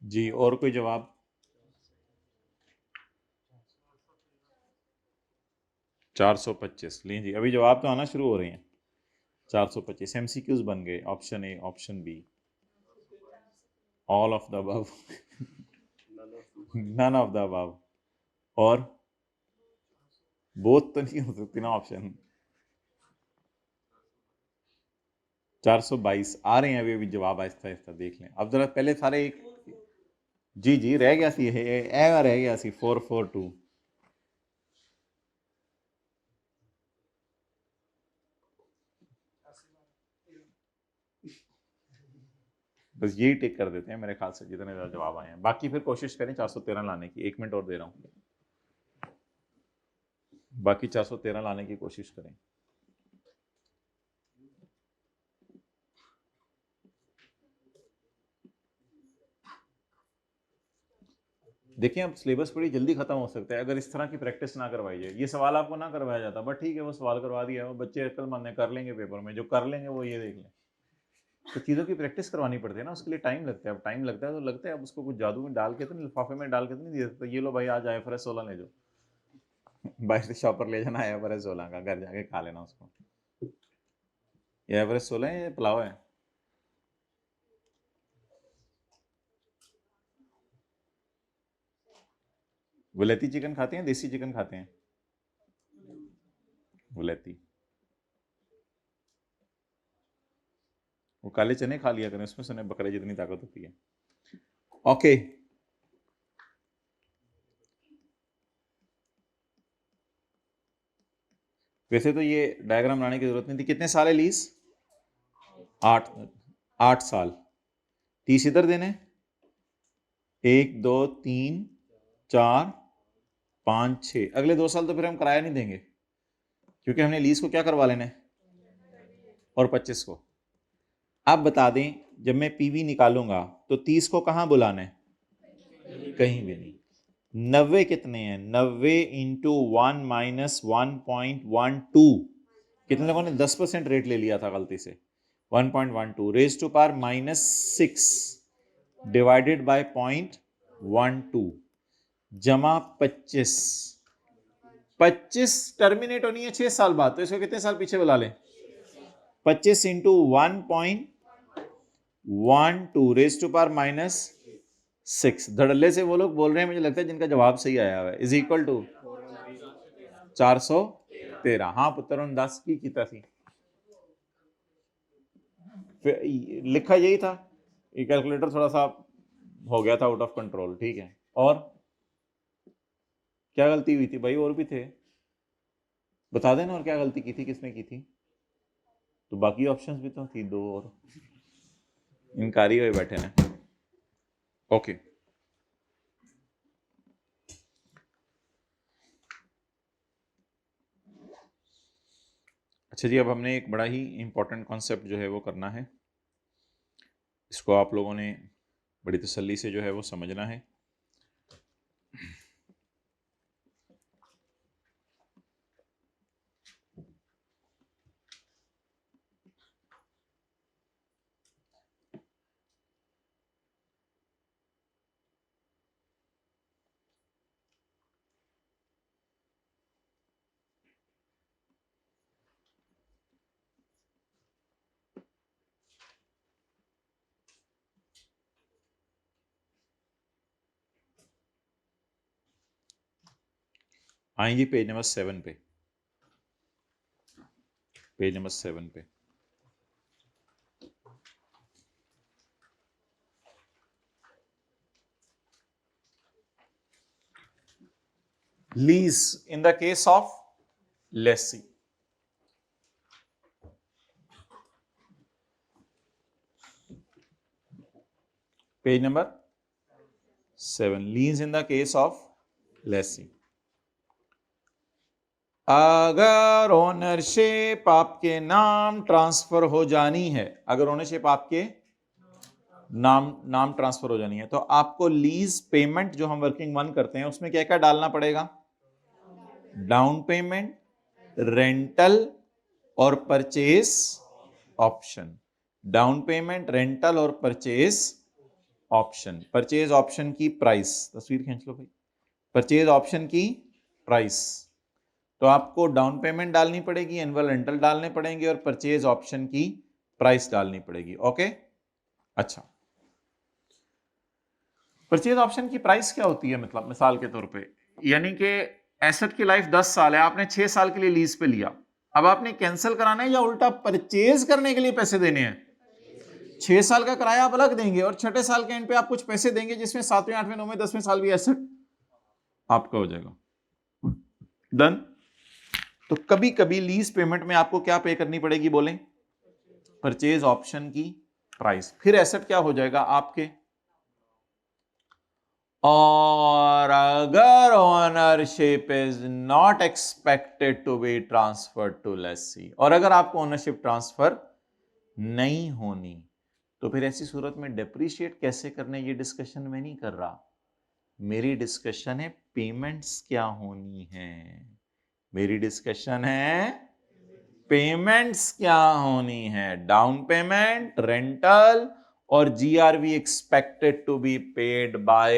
जी और कोई जवाब? 425। लीजिए जी, अभी जवाब तो आना शुरू हो रहे हैं। 425 एमसीक्यूज बन गए। Option A, option B, all of the above, none of the above, और बोथ तो नहीं हो सकती ना ऑप्शन। 422 आ रहे हैं अभी अभी जवाब, आहिस्ता आहिस्ता देख लें। अब जरा पहले सारे एक, जी जी रह गया सी, रह गया सी 442। बस यही टिक कर देते हैं मेरे ख्याल से, जितने ज़्यादा जवाब आए हैं। बाकी फिर कोशिश करें 413 लाने की। 1 मिनट और दे रहा हूँ, बाकी 413 लाने की कोशिश करें। देखिए अब सिलेबस बड़ी जल्दी खत्म हो सकता है अगर इस तरह की प्रैक्टिस ना करवाई जाए। ये सवाल आपको ना करवाया जाता, बट ठीक है वो सवाल करवा दिया है, वो बच्चे अक्लमंद कर लेंगे पेपर में। जो कर लेंगे वो ये देख लें। तो चीज़ों की प्रैक्टिस करवानी पड़ती है ना, उसके लिए टाइम लगता है। अब टाइम लगता है तो लगता है, अब उसको कुछ जादू में डाल के तो नहीं, लिफाफे में डाल के तो नहीं दे सकते। ये लो भाई आज IFRS 16 ले जाओ, बाहर से शॉपर ले जाना IFRS 16 का, घर जाके खा लेना उसको। ये IFRS 16 है, ये पुलाव है। वलेती चिकन खाते हैं, देसी चिकन खाते हैं? वलेती। वो काले चने खा लिया करें, उसमें सुने बकरे जितनी ताकत होती है। ओके, वैसे तो ये डायग्राम बनाने की जरूरत नहीं थी। कितने साल है लीज? 8। 8 साल। 30 इधर देने, 1 2 3 4 5 6। अगले 2 साल तो फिर हम किराया नहीं देंगे, क्योंकि हमने लीज को क्या करवा लेना है, और 25 को। आप बता दें, जब मैं पीवी निकालूंगा तो 30 को कहां बुलाना है? कहीं भी नहीं। 90 कितने हैं? 90 इंटू 1 माइनस 1.12। कितने लोगों ने 10% रेट ले लिया था गलती से? 1.12 raise to power -6 divided by 0.12 जमा 25 25 टर्मिनेट होनी है 6 साल बाद, तो इसको कितने साल पीछे बुला लें? 25 इंटू 1.12 रेज टू पावर -6। धड़ल्ले से वो लोग बोल रहे हैं, मुझे लगता है जिनका जवाब सही आया हुआ है, इज इक्वल टू 413। हाँ पुत्र दास की किता थी, लिखा यही था, ये कैलकुलेटर थोड़ा सा हो गया था आउट ऑफ कंट्रोल। ठीक है, और क्या गलती हुई थी भाई? और भी थे, बता देना और क्या गलती की थी, किसने की थी? तो बाकी ऑप्शंस भी तो थी, 2 और इनकारी हुए बैठे हैं। ओके, अच्छा जी, अब हमने एक बड़ा ही इंपॉर्टेंट कॉन्सेप्ट जो है वो करना है, इसको आप लोगों ने बड़ी तसल्ली से जो है वो समझना है। आएंगे पेज नंबर 7 पे, पेज नंबर 7 पे। Lease in the case of Lesi, page number 7, lease in the case of Lesi. अगर ओनरशिप आपके नाम ट्रांसफर हो जानी है, अगर ओनरशिप आपके नाम ट्रांसफर हो जानी है, तो आपको लीज पेमेंट जो हम वर्किंग 1 करते हैं उसमें क्या क्या डालना पड़ेगा? डाउन पेमेंट, रेंटल और purchase option. Down payment, rental और परचेज ऑप्शन। परचेज ऑप्शन की प्राइस, तस्वीर खींच लो भाई। परचेज ऑप्शन की प्राइस, तो आपको डाउन पेमेंट डालनी पड़ेगी, एनुअल रेंटल डालने पड़ेंगे और परचेज ऑप्शन की प्राइस डालनी पड़ेगी। ओके, अच्छा, परचेज ऑप्शन की प्राइस क्या होती है? मतलब मिसाल के तौर पे, यानी कि एसेट की लाइफ 10 साल है, आपने 6 साल के लिए लीज पे लिया, अब आपने कैंसिल कराना है या उल्टा परचेज करने के लिए पैसे देने हैं? 6 साल का किराया आप अलग देंगे और छठे साल के एंड पे आप कुछ पैसे देंगे, जिसमें 7वें 8वें 9वें 10वें साल भी एसेट आपका हो जाएगा। डन। तो कभी कभी लीज पेमेंट में आपको क्या पे करनी पड़ेगी? बोलें, परचेज ऑप्शन की प्राइस। फिर एसेट क्या हो जाएगा आपके? और अगर ownership is not expected to be transfer to lessee, और अगर आपको ओनरशिप ट्रांसफर नहीं होनी, तो फिर ऐसी सूरत में डेप्रीशिएट कैसे करने, ये डिस्कशन में नहीं कर रहा। मेरी डिस्कशन है पेमेंट्स क्या होनी है, मेरी डिस्कशन है पेमेंट्स क्या होनी है। डाउन पेमेंट, रेंटल और GRV expected to be paid by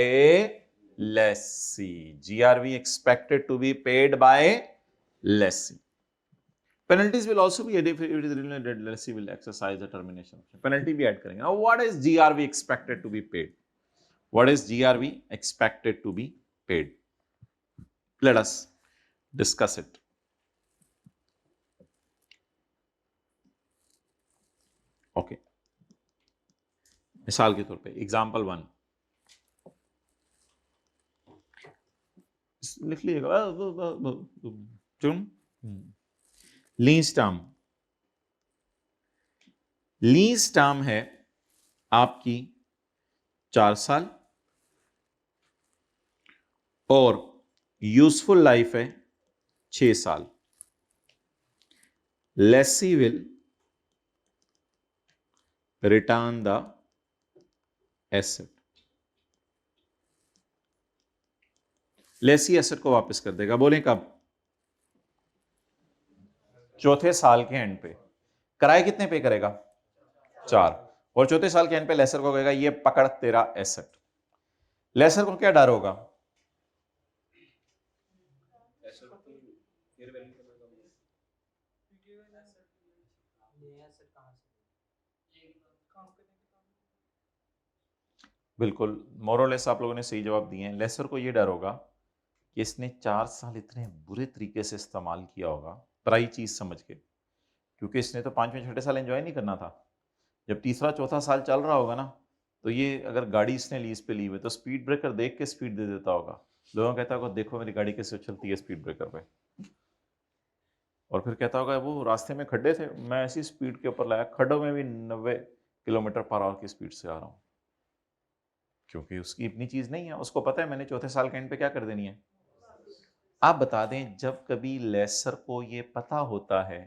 lessee. GRV expected to be paid by lessee. Penalties will also be added if it is related, lessee will exercise the termination option. Penalty भी add करेंगे। Now what is GRV expected to be paid? What is GRV expected to be paid? Let us discuss it. Okay. मिसाल के तौर पे example 1 लिख लीजिएगा। Lease term, lease term है आपकी 4 साल और यूजफुल लाइफ है 6 साल। Lessee will return the asset, lessee asset को वापस कर देगा। बोले कब? चौथे साल के एंड पे। किराए कितने पे करेगा? 4। और चौथे साल के एंड पे लेसर को कहेगा ये पकड़ तेरा एसेट। लेसर को क्या डर होगा? में कम है। बिल्कुल, मोरलेस आप लोगों ने सही जवाब दिए हैं। लेसर को ये डर होगा कि इसने 4 साल इतने बुरे तरीके से इस्तेमाल किया होगा पराई चीज समझ के, क्योंकि इसने तो 5वें 6ठे साल एंजॉय नहीं करना था। जब तीसरा चौथा साल चल रहा होगा ना, तो ये अगर गाड़ी इसने लीज पे ली हुई तो स्पीड ब्रेकर देख के स्पीड दे देता होगा। लोगों कहता होगा देखो मेरी गाड़ी कैसे चलती है स्पीड ब्रेकर पे, और फिर कहता होगा वो रास्ते में खड्डे थे, मैं ऐसी स्पीड के ऊपर लाया, खड्डों में भी 90 किलोमीटर पर आवर की स्पीड से आ रहा हूँ, क्योंकि उसकी इतनी चीज नहीं है। उसको पता है मैंने चौथे साल के एंड पे क्या कर देनी है। आप बता दें, जब कभी लेसर को ये पता होता है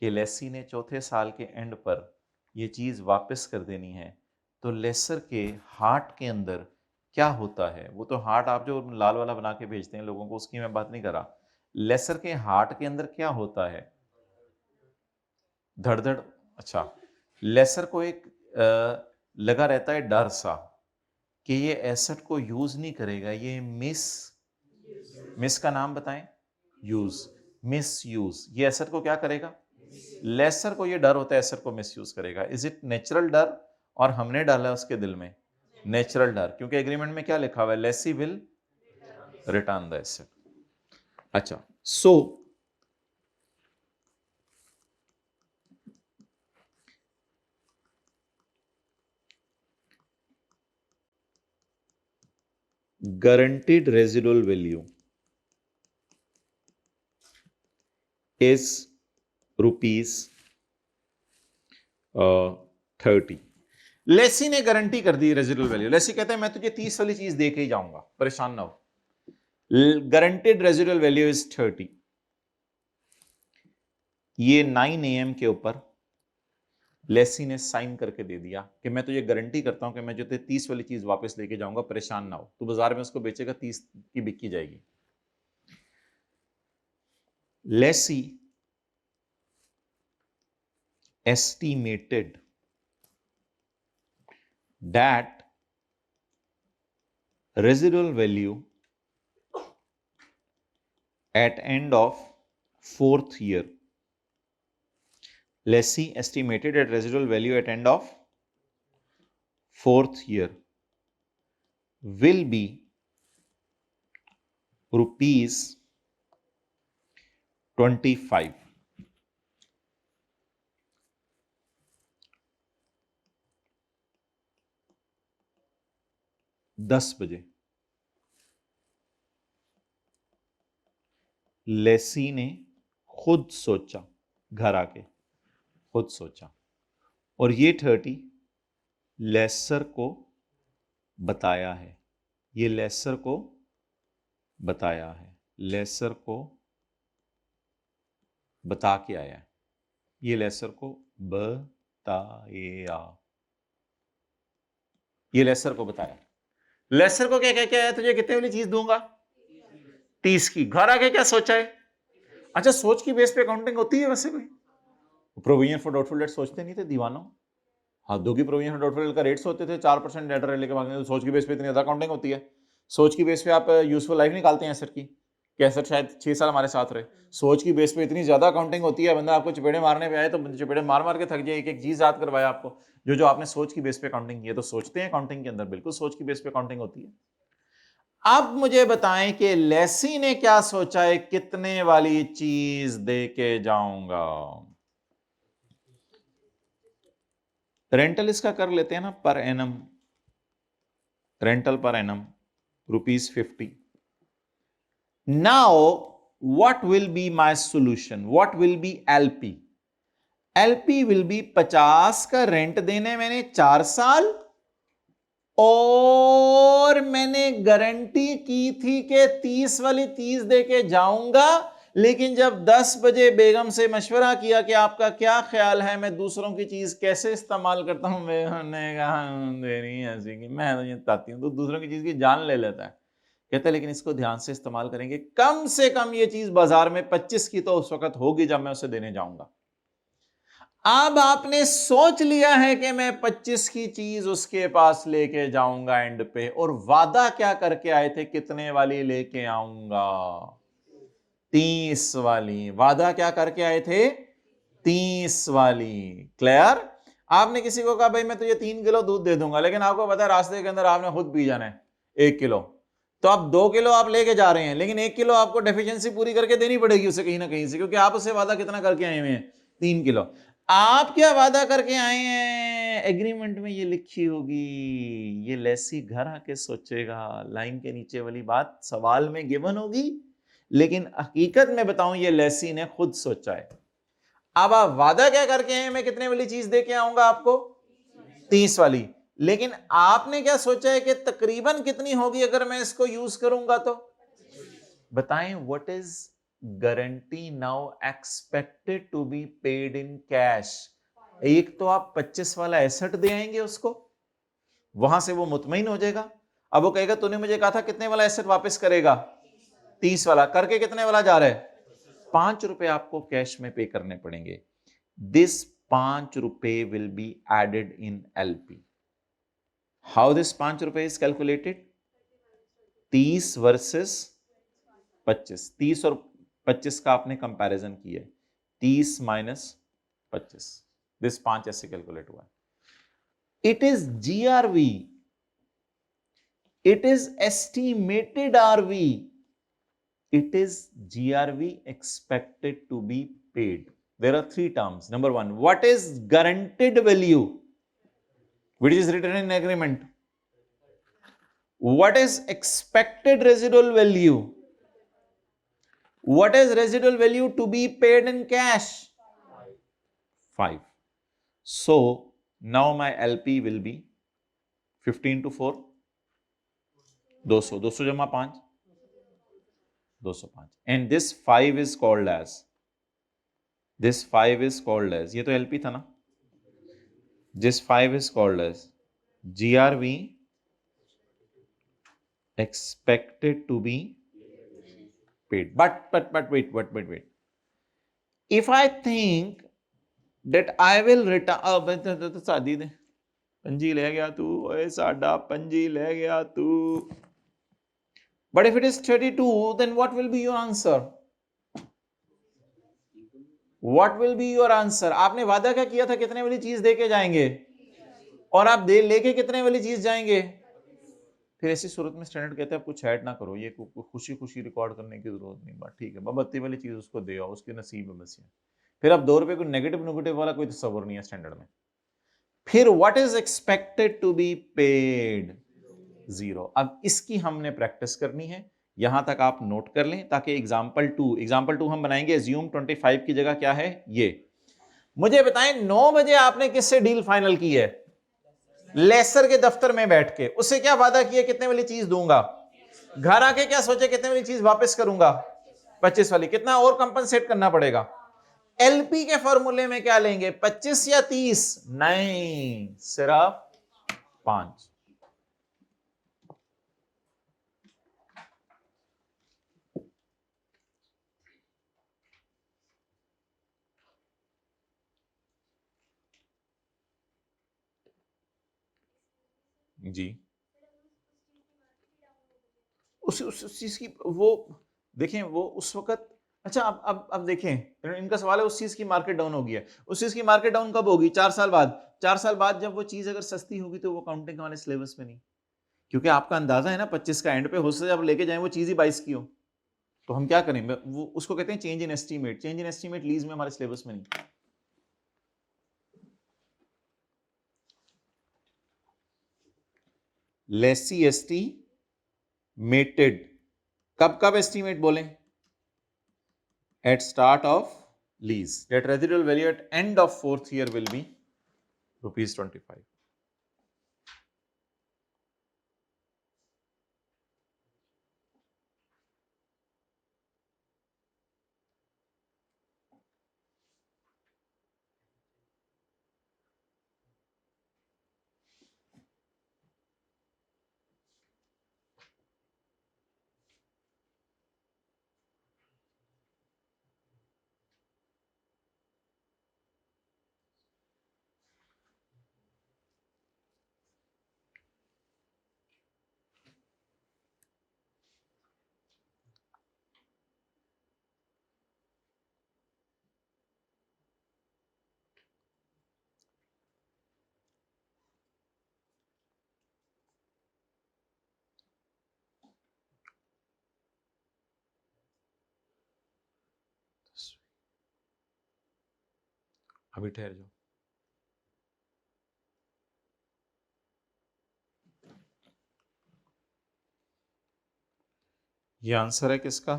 कि लेसी ने चौथे साल के एंड पर ये चीज वापस कर देनी है, तो लेसर के हार्ट के अंदर क्या होता है। वो तो हार्ट आप जो लाल वाला बना के भेजते हैं लोगों को, उसकी मैं बात नहीं कर रहा। लेसर के हार्ट के अंदर क्या होता है। धड़धड़। अच्छा, लेसर को एक लगा रहता है डर सा कि ये एसेट को यूज नहीं करेगा, ये मिस का नाम बताएं। यूज, मिस यूज, ये एसेट को क्या करेगा। लेसर को ये डर होता है एसेट को मिस यूज करेगा। इज इट नेचुरल डर, और हमने डाला उसके दिल में नेचुरल डर, क्योंकि एग्रीमेंट में क्या लिखा हुआ है, lessee will return the asset. अच्छा, so guaranteed residual value is ₹30। Lesi ने गारंटी कर दी रेजिडुअल वैल्यू। लेसी कहता है मैं तुझे 30 वाली चीज दे के ही जाऊंगा, परेशान ना हो। Guaranteed residual value is 30। ये 9 AM के ऊपर लेसी ने साइन करके दे दिया कि मैं तुझे गारंटी करता हूं कि मैं जो तुझे 30 वाली चीज वापस लेके जाऊंगा, परेशान ना हो। तू बाजार में उसको बेचेगा, 30 की बिकी जाएगी। Lesi estimated that residual value at end of 4th year, lessee estimated at residual value at end of 4th year will be ₹25। 10 बजे लेसी ने खुद सोचा, घर आके खुद सोचा, और ये 30 लेसर को बताया है। ये लेसर को बताया है, लेसर को बता के आया है। ये लेसर को बताया, ये लेसर को बताया। लेसर को क्या कह के आया, तुझे कितने वाली चीज दूंगा, 30 की। घर आके क्या सोचा है। अच्छा, सोच की बेस पे अकाउंटिंग होती है वैसे कोई। प्रोविजन फॉर डाउटफुल डेट सोचते नहीं थे दीवानों। हाँ, दो की प्रोविजन फॉर डाउटफुल डेट का रेट्स होते थे 4% डेटर लेके भागने, तो सोच की बेस पे इतनी ज्यादा अकाउंटिंग होती है। सोच की बेस पे आप यूजफुल लाइफ निकालते हैं एसेट की, कि एसेट शायद 6 साल हमारे साथ रहे। सोच की बेस पे इतनी ज्यादा अकाउंटिंग होती है, बंदा आपको चपेड़े मारने पे आए तो चपेड़े मार मार के थक जाए, एक एक चीज याद करवाया आपको, जो जो आपने सोच की बेस पे अकाउंटिंग की है। तो सोचते हैं अकाउंटिंग के अंदर, बिल्कुल सोच की बेस पे अकाउंटिंग होती है। अब मुझे बताएं कि लेसी ने क्या सोचा है, कितने वाली चीज दे के जाऊंगा। रेंटल इसका कर लेते हैं ना, per annum, rental per annum ₹50। Now what will be my solution, what will be LP? LP will be 50 का रेंट देने मैंने 4 साल, और मैंने गारंटी की थी कि 30 वाली 30 दे के जाऊंगा। लेकिन जब 10 बजे बेगम से मशवरा किया कि आपका क्या ख्याल है, मैं दूसरों की चीज कैसे इस्तेमाल करता हूं, बेगम ने कहा देरी ऐसी कि मैं तो ये बताती हूं, तो दूसरों की चीज की जान ले लेता है। कहता है लेकिन इसको ध्यान से इस्तेमाल करेंगे, कम से कम ये चीज बाजार में 25 की तो उस वक्त होगी जब मैं उसे देने जाऊंगा। अब आपने सोच लिया है कि मैं 25 की चीज उसके पास लेके जाऊंगा एंड पे, और वादा क्या करके आए थे, कितने वाली लेके आऊंगा, 30 वाली। वादा क्या करके आए थे? 30 वाली। क्लियर? आपने किसी को कहा भाई मैं तुझे 3 किलो दूध दे दूंगा, लेकिन आपको पता है रास्ते के अंदर आपने खुद पी जाना है 1 किलो, तो आप 2 किलो आप लेके जा रहे हैं, लेकिन 1 किलो आपको डेफिशिएंसी पूरी करके देनी पड़ेगी उसे कहीं ना कहीं से, क्योंकि आप उसे वादा कितना करके आए हुए हैं? 3 किलो। आप क्या वादा करके आए हैं? एग्रीमेंट में ये लिखी होगी, ये लेसी घर आके सोचेगा, लाइन के नीचे वाली बात सवाल में गिवन होगी, लेकिन हकीकत में बताऊं ये लेसी ने खुद सोचा है। अब आप वादा क्या करके आए? मैं कितने वाली चीज दे के आऊंगा आपको? 30 वाली। लेकिन आपने क्या सोचा है कि तकरीबन कितनी होगी अगर मैं इसको यूज करूंगा तो? बताएं, what is guarantee now expected to be paid in cash? एक तो आप 25 वाला एसेट दे आएंगे उसको, वहां से वो मुतमईन हो जाएगा। अब वो कहेगा तूने मुझे कहा था कितने वाला एसेट वापस करेगा? 30 वाला। करके कितने वाला जा रहा है? 5 रुपए आपको कैश में पे करने पड़ेंगे। दिस 5 रुपए will be added in LP. How this 5 रुपए इज कैलकुलेटेड? 30 वर्सेस 25। 30 और 25 का आपने कंपैरिजन किया है, 30 माइनस 25, दिस 5 ऐसे कैलकुलेट हुआ है। It is GRV, it is estimated RV, it is GRV expected to be paid. There are 3 terms. Number 1, what is guaranteed value which is written in agreement? What is expected residual value? What is residual value to be paid in cash? 5. So now my LP will be 15 to 4, 200, 200 जमा 5, 205, and this 5 is called as, this 5 is called as, ये तो LP था ना, this 5 is called as GRV expected to be paid. But wait. If I think that I will return, सादी दे पंजी ले गया तू, ओए साडा पंजी ले गया तू. But if it is 32, then what will be your answer? What will be your answer? आपने वादा क्या किया था कितने वाली चीज देके जाएंगे, और आप दे लेके कितने वाली चीज जाएंगे? फिर ऐसी सूरत में स्टैंडर्ड कहते हैं आप कुछ ऐड ना करो, ये खुशी खुशी रिकॉर्ड करने की जरूरत नहीं, बात ठीक है, बत्ती वाली चीज उसको दे आओ, उसके नसीब में बस। फिर अब 2 रुपए को नेगेटिव वाला कोई तस्वर नहीं है स्टैंडर्ड में। फिर what is expected to be paid? 0। अब इसकी हमने प्रैक्टिस करनी है, यहां तक आप नोट कर लें ताकि एग्जाम्पल टू हम बनाएंगे। एज्यूम 25 की जगह क्या है ये। मुझे बताएं 9 बजे आपने किससे डील फाइनल की है? लेसर के दफ्तर में बैठ के। उससे क्या वादा किया कितने वाली चीज दूंगा? घर आके क्या सोचे कितने वाली चीज वापस करूंगा? 25 वाली। कितना और कंपनसेट करना पड़ेगा? एलपी के फॉर्मूले में क्या लेंगे, 25 या 30? नहीं, सिर्फ 5। जी, उस चीज की वो देखें, वो उस वक्त, अच्छा अब देखें, इनका सवाल है उस चीज की मार्केट डाउन होगी है, उस चीज की मार्केट डाउन कब होगी? 4 साल बाद। 4 साल बाद जब वो चीज अगर सस्ती होगी तो वो काउंटिंग वाले सिलेबस में नहीं, क्योंकि आपका अंदाजा है ना 25 का एंड पे हो सकता है आप लेके जाएं वो चीज ही 22 की हो, तो हम क्या करें? वो उसको कहते हैं change in estimate. Change in estimate lease में हमारे सिलेबस में नहीं। लेसी एस्टीमेटेड, कब एस्टीमेट बोलें? at start of lease, that residual value at end of 4th year will be ₹25. अभी ठहर जाओ। ये आंसर है किसका?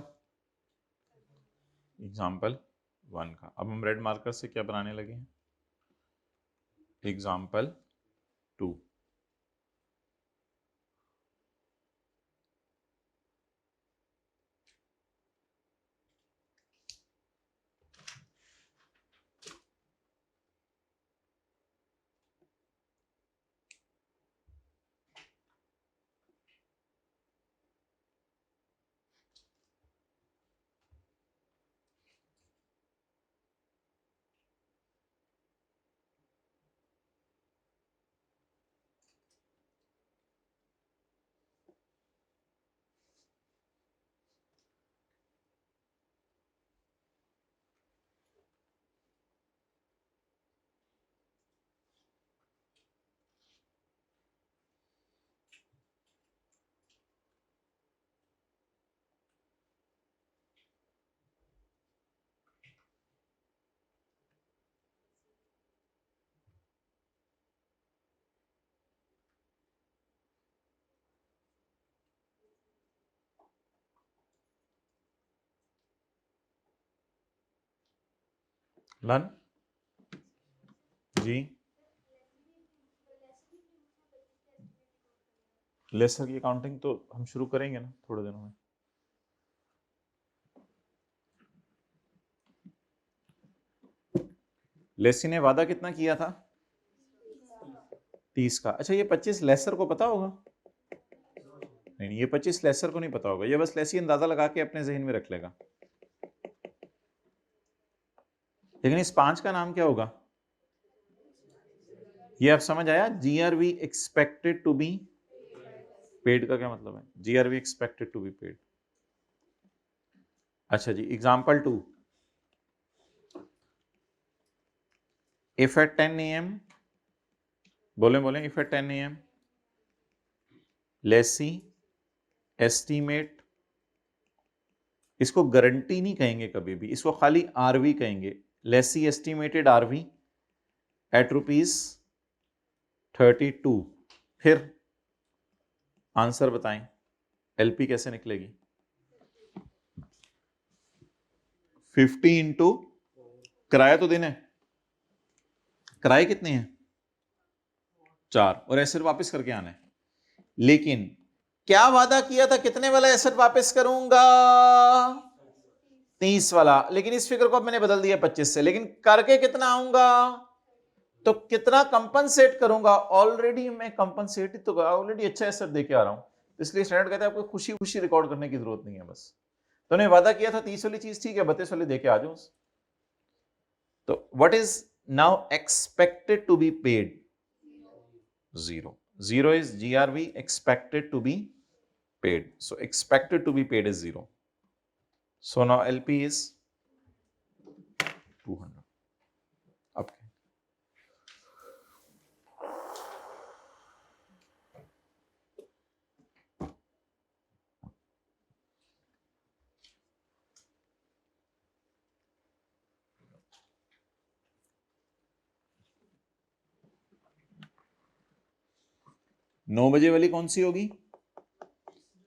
एग्जाम्पल 1 का। अब हम रेड मार्कर से क्या बनाने लगे हैं? एग्जाम्पल 2। लन जी, लेसर की अकाउंटिंग तो हम शुरू करेंगे ना थोड़े दिनों में। लेसी ने वादा कितना किया था? 30 का। अच्छा, ये 25 लेसर को पता होगा? नहीं, ये 25 लेसर को नहीं पता होगा। ये बस लेसी अंदाजा लगा के अपने जहन में रख लेगा। लेकिन इस 5 का नाम क्या होगा? ये अब समझ आया? GRV expected to be paid का क्या मतलब है? GRV expected to be paid. अच्छा जी, एग्जाम्पल 2। इफ एट 10 AM, बोले if at 10 AM lessee estimate, इसको गारंटी नहीं कहेंगे कभी भी, इसको खाली आरवी कहेंगे। Lessee estimated RV at ₹32। फिर आंसर बताएं, एलपी कैसे निकलेगी? 50 इंटू किराया तो देना है, किराए कितने हैं? 4, और एसेट वापस करके आना है। लेकिन क्या वादा किया था, कितने वाला एसेट वापस करूंगा? 30 वाला। लेकिन इस फिगर को अब मैंने बदल दिया 25 से, लेकिन करके कितना आऊंगा? तो कितना कंपनसेट करूंगा? ऑलरेडी मैं कंपनसेट तो ऑलरेडी अच्छा एसेट दे के आ रहा हूं, इसलिए स्टैंडर्ड कहता है आपको खुशी खुशी रिकॉर्ड करने की जरूरत नहीं है। बस तो ने वादा किया था 30 वाली चीज, ठीक है 32 वाली दे के आ जाऊं। तो what is now expected to be paid? 0. 0 is GRV expected to be paid. So expected to be paid is 0. So now LP is 200. अब 9 बजे वाली कौन सी होगी?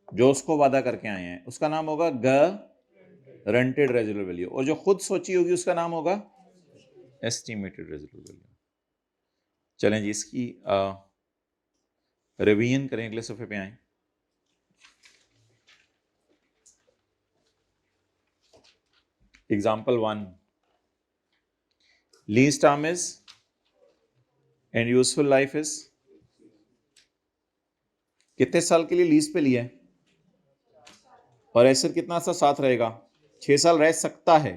जो उसको वादा करके आए हैं उसका नाम होगा गारंटेड रेजिडुअल वैल्यू, और जो खुद सोची होगी उसका नाम होगा एस्टिमेटेड रेजिडुअल वैल्यू। चलें जी, इसकी रिवीजन करें, अगले सफे पे आए। Example 1, lease term is and useful life is, कितने साल के लिए लीज पे लिया है, और एसेट कितना सा साथ रहेगा? 6 साल रह सकता है।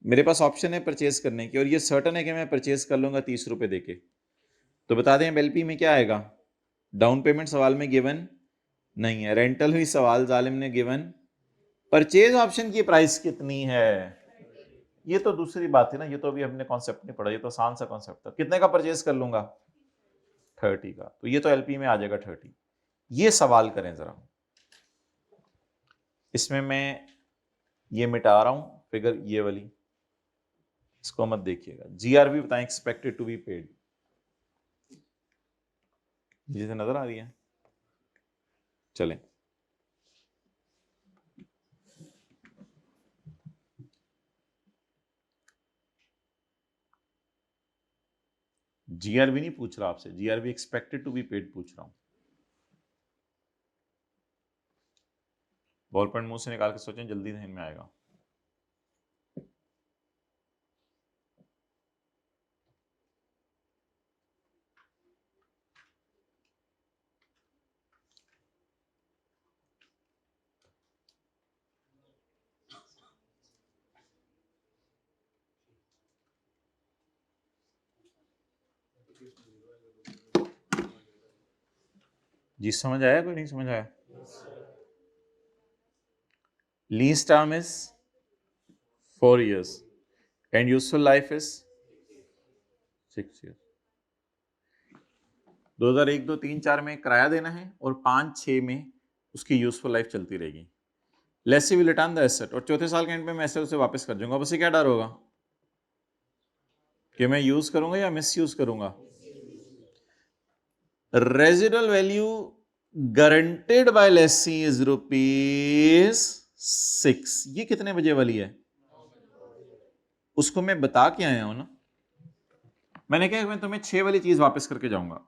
मेरे पास ऑप्शन है परचेज करने की, और ये सर्टन है कि मैं परचेज कर लूंगा 30 रुपए देके। तो बता दें एलपी में क्या आएगा? डाउन पेमेंट सवाल में गिवन नहीं है, रेंटल हुई सवाल जालिम ने गिवन, परचेज ऑप्शन की प्राइस कितनी है? ये तो दूसरी बात है ना, ये तो अभी हमने कॉन्सेप्ट नहीं पढ़ा, ये तो आसान सा कॉन्सेप्ट था। कितने का परचेज कर लूंगा? 30 का। तो ये तो एलपी में आ जाएगा 30। ये सवाल करें जरा, इसमें मैं ये मिटा रहा हूं फिगर, ये वाली इसको मत देखिएगा। जीआरवी बताएं एक्सपेक्टेड टू बी पेड, जिसे नजर आ रही है। चलें, जीआरवी नहीं पूछ रहा आपसे, GRV expected to be paid पूछ रहा हूं। बॉल पॉइंट मुंह से निकाल के सोचें, जल्दी ध्यान में आएगा। जी समझ आया, कोई नहीं समझ आया? Lease term is 4 years and useful life is 6 years। 2001, 2, 3, 4 में किराया देना है और 5, 6 में उसकी यूजफुल लाइफ चलती रहेगी। Lessee will return the asset, और चौथे साल के एंड पे मैं एसेट उसे वापस कर दूंगा। अब उसे क्या डर होगा कि मैं यूज करूंगा या मिस यूज करूंगा। Residual value guaranteed by lessee is ₹6। ये कितने बजे वाली है? उसको मैं बता के आया हूं ना, मैंने कहा मैं तुम्हें 6 वाली चीज वापस करके जाऊंगा।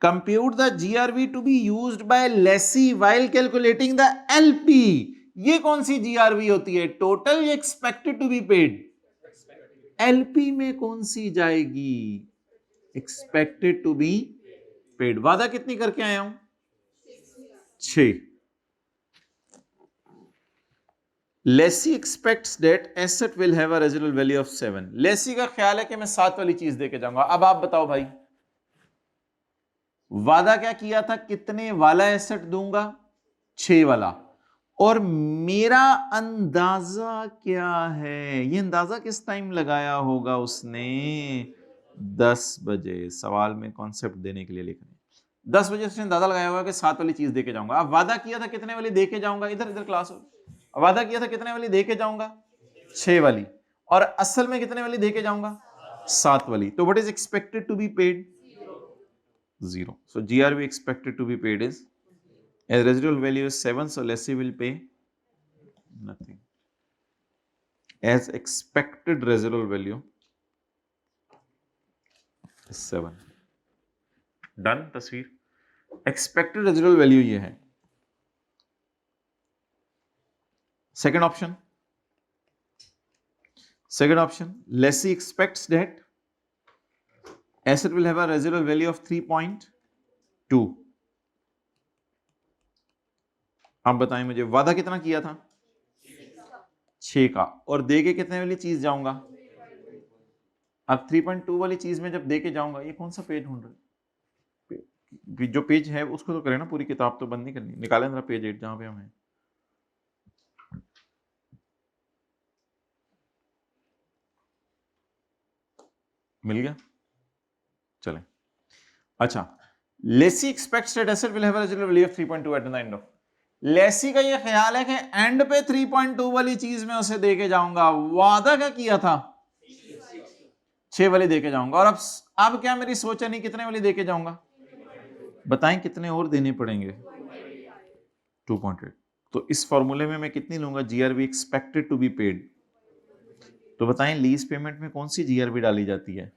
Compute the GRV to be used by lessee while calculating the LP. ये कौन सी जीआरवी होती है, टोटल या expected to be paid? LP में कौन सी जाएगी? Expected to be paid. वादा कितनी करके आया हूं? 6। Lessee expects that asset will have a residual value of 7। Lessee का ख्याल है कि मैं 7 वाली चीज देके जाऊंगा। अब आप बताओ भाई, वादा क्या किया था, कितने वाला एसेट दूंगा? 6 वाला। और मेरा अंदाजा क्या है? ये अंदाजा किस टाइम लगाया होगा उसने? 10 बजे। सवाल में कॉन्सेप्ट देने के लिए लिख रहे हैं। 10 बजे उसने अंदाजा लगाया होगा कि 7 वाली चीज देके जाऊंगा। अब वादा किया था कितने वाली देके जाऊंगा? इधर इधर क्लास हो। वादा किया था कितने वाली देके जाऊंगा? 6 वाली। और असल में कितने वाली देके जाऊंगा? 7 वाली। तो what is expected to be paid? 0. So GRV expected to be paid is, as residual value is 7, so lessee will pay nothing. As expected residual value is 7. Done तस्वीर। Expected residual value ये है। Second option, lessee expects that asset will have a residual value of 3.2। आप बताएं मुझे, वादा कितना किया था? 6 का। और दे के कितने वाली चीज जाऊंगा? अब 3.2 वाली चीज में जब दे के जाऊंगा, ये कौन सा पेज ढूंढ रहे? जो पेज है उसको तो करें ना, पूरी किताब तो बंद नहीं करनी। निकालें जरा पेज 8 जहां पे हम हैं। मिल गया? चलें। अच्छा, lessee expects that asset will have a residual value of 3.2 at the end of. Lessee का ये ख्याल है कि एंड पे 3.2 वाली चीज में उसे देके जाऊंगा। वादा क्या किया था? 6 वाली देके जाऊंगा। और अब क्या मेरी सोच है, नहीं कितने वाली देके जाऊंगा? बताएं कितने और देने पड़ेंगे? 2.8। तो इस फॉर्मूले में मैं कितनी लूंगा? GRV expected to be paid. तो बताएं लीज पेमेंट में कौन सी जीआरवी डाली जाती है?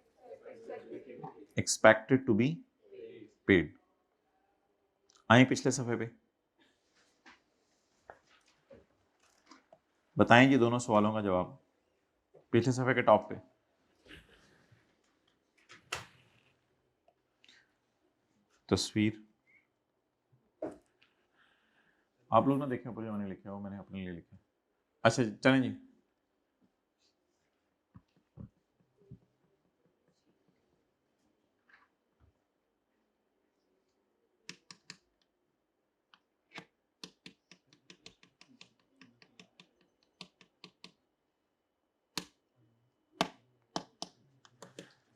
Expected to be paid. आए पिछले सफे पे, बताएं जी दोनों सवालों का जवाब पिछले सफे के टॉप पे। तस्वीर आप लोग ना देखें, ऊपर जो मैंने लिखा है वो मैंने अपने लिए लिखा है। अच्छा चलें जी,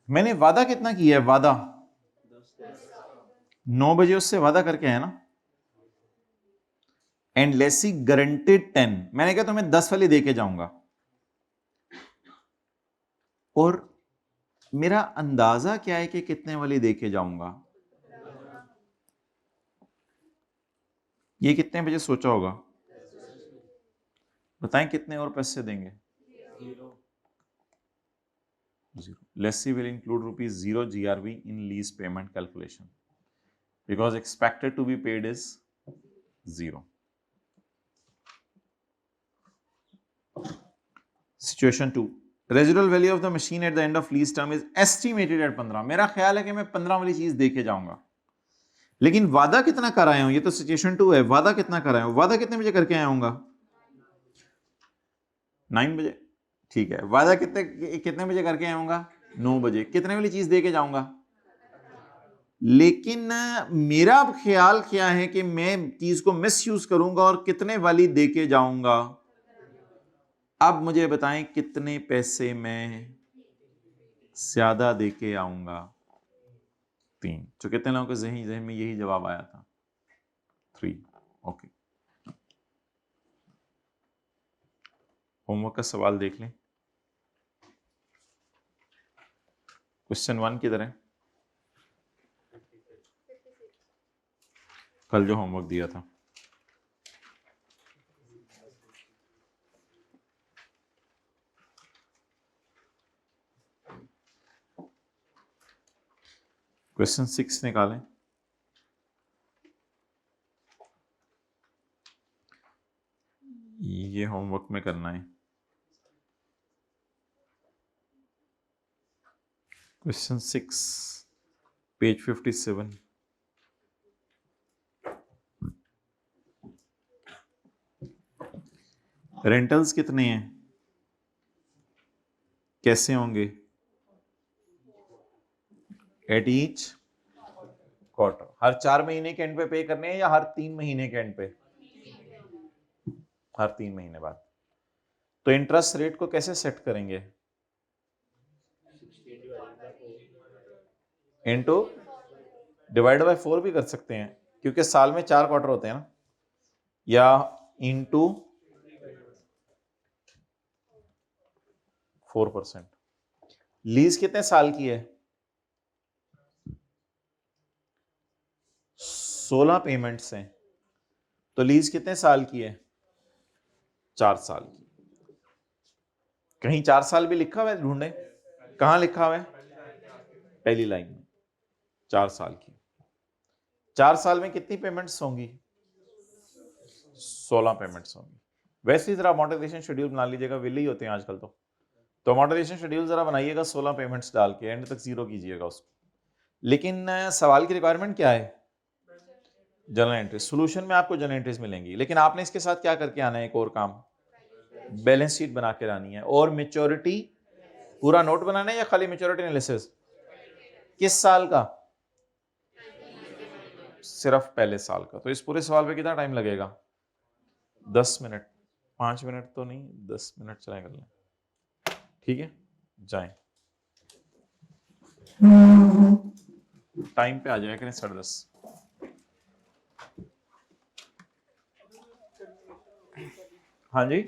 मैंने वादा कितना किया है? वादा 9 बजे उससे वादा करके है ना। And lessee guaranteed 10। मैंने कहा तुम्हें 10 वाली देके जाऊंगा। और मेरा अंदाजा क्या है कि कितने वाली देके जाऊंगा? ये कितने बजे सोचा होगा? बताएं कितने और पैसे देंगे? 0. Lessee will include rupees 0 GRV in lease payment calculation because expected to be paid is 0. Situation 2. Residual value of the machine at the end of lease term is estimated at 15. मेरा ख्याल है कि मैं 15 वाली चीज देके जाऊंगा, लेकिन वादा कितना कर आया हूं? ये तो सिचुएशन 2 है। वादा कितना कर आया हूं? वादा कितने बजे करके आया हूंगा? 9 बजे। ठीक है, वादा कितने बजे करके आया हूंगा? 9 बजे। कितने वाली चीज देके जाऊंगा? लेकिन मेरा अब ख्याल क्या है कि मैं चीज को मिस यूज करूंगा और कितने वाली देके जाऊंगा? अब मुझे बताएं कितने पैसे मैं ज्यादा देके आऊंगा? 3। तो कितने लोगों के जहन में यही जवाब आया था? 3। ओके, होमवर्क का सवाल देख लें। क्वेश्चन 1 किधर है? कल जो होमवर्क दिया था। क्वेश्चन 6 निकालें। ये होमवर्क में करना है। Question 6 page 57। रेंटल्स कितने हैं? कैसे होंगे? At each quarter. हर 4 महीने के एंड पे पे करने हैं या हर 3 महीने के एंड पे? हर 3 महीने बाद। तो इंटरेस्ट रेट को कैसे सेट करेंगे? इनटू डिवाइड बाय 4 भी कर सकते हैं क्योंकि साल में 4 क्वार्टर होते हैं ना, या इनटू 4%। लीज कितने साल की है? 16 पेमेंट्स हैं, तो लीज कितने साल की है? 4 साल की। कहीं 4 साल भी लिखा हुआ है? ढूंढे कहां लिखा हुआ है? पहली लाइन में 4 साल की। 4 साल में कितनी पेमेंट्स होंगी? 16 पेमेंट्स होंगी। वैसे ही जरा अमोर्टाइजेशन शेड्यूल बना लीजिएगा, विले ही होते हैं आजकल तो अमोर्टाइजेशन शेड्यूल जरा बनाइएगा 16 पेमेंट्स डाल के, एंड तक 0 कीजिएगा उसको। लेकिन सवाल की रिक्वायरमेंट क्या है? Journal entries. सॉल्यूशन में आपको जर्नल एंट्रीज मिलेंगी, लेकिन आपने इसके साथ क्या करके आना है? एक और काम, बैलेंस शीट बना के लानी है। और मेच्योरिटी पूरा नोट बनाना है या खाली मेच्योरिटी एनालिसिस? किस साल का? सिर्फ पहले साल का। तो इस पूरे सवाल पे कितना टाइम लगेगा? 10 मिनट। 5 मिनट तो नहीं, 10 मिनट चलाए कर लें। ठीक है, जाएं। टाइम पे आ जाया करें 10:30। हाँ जी।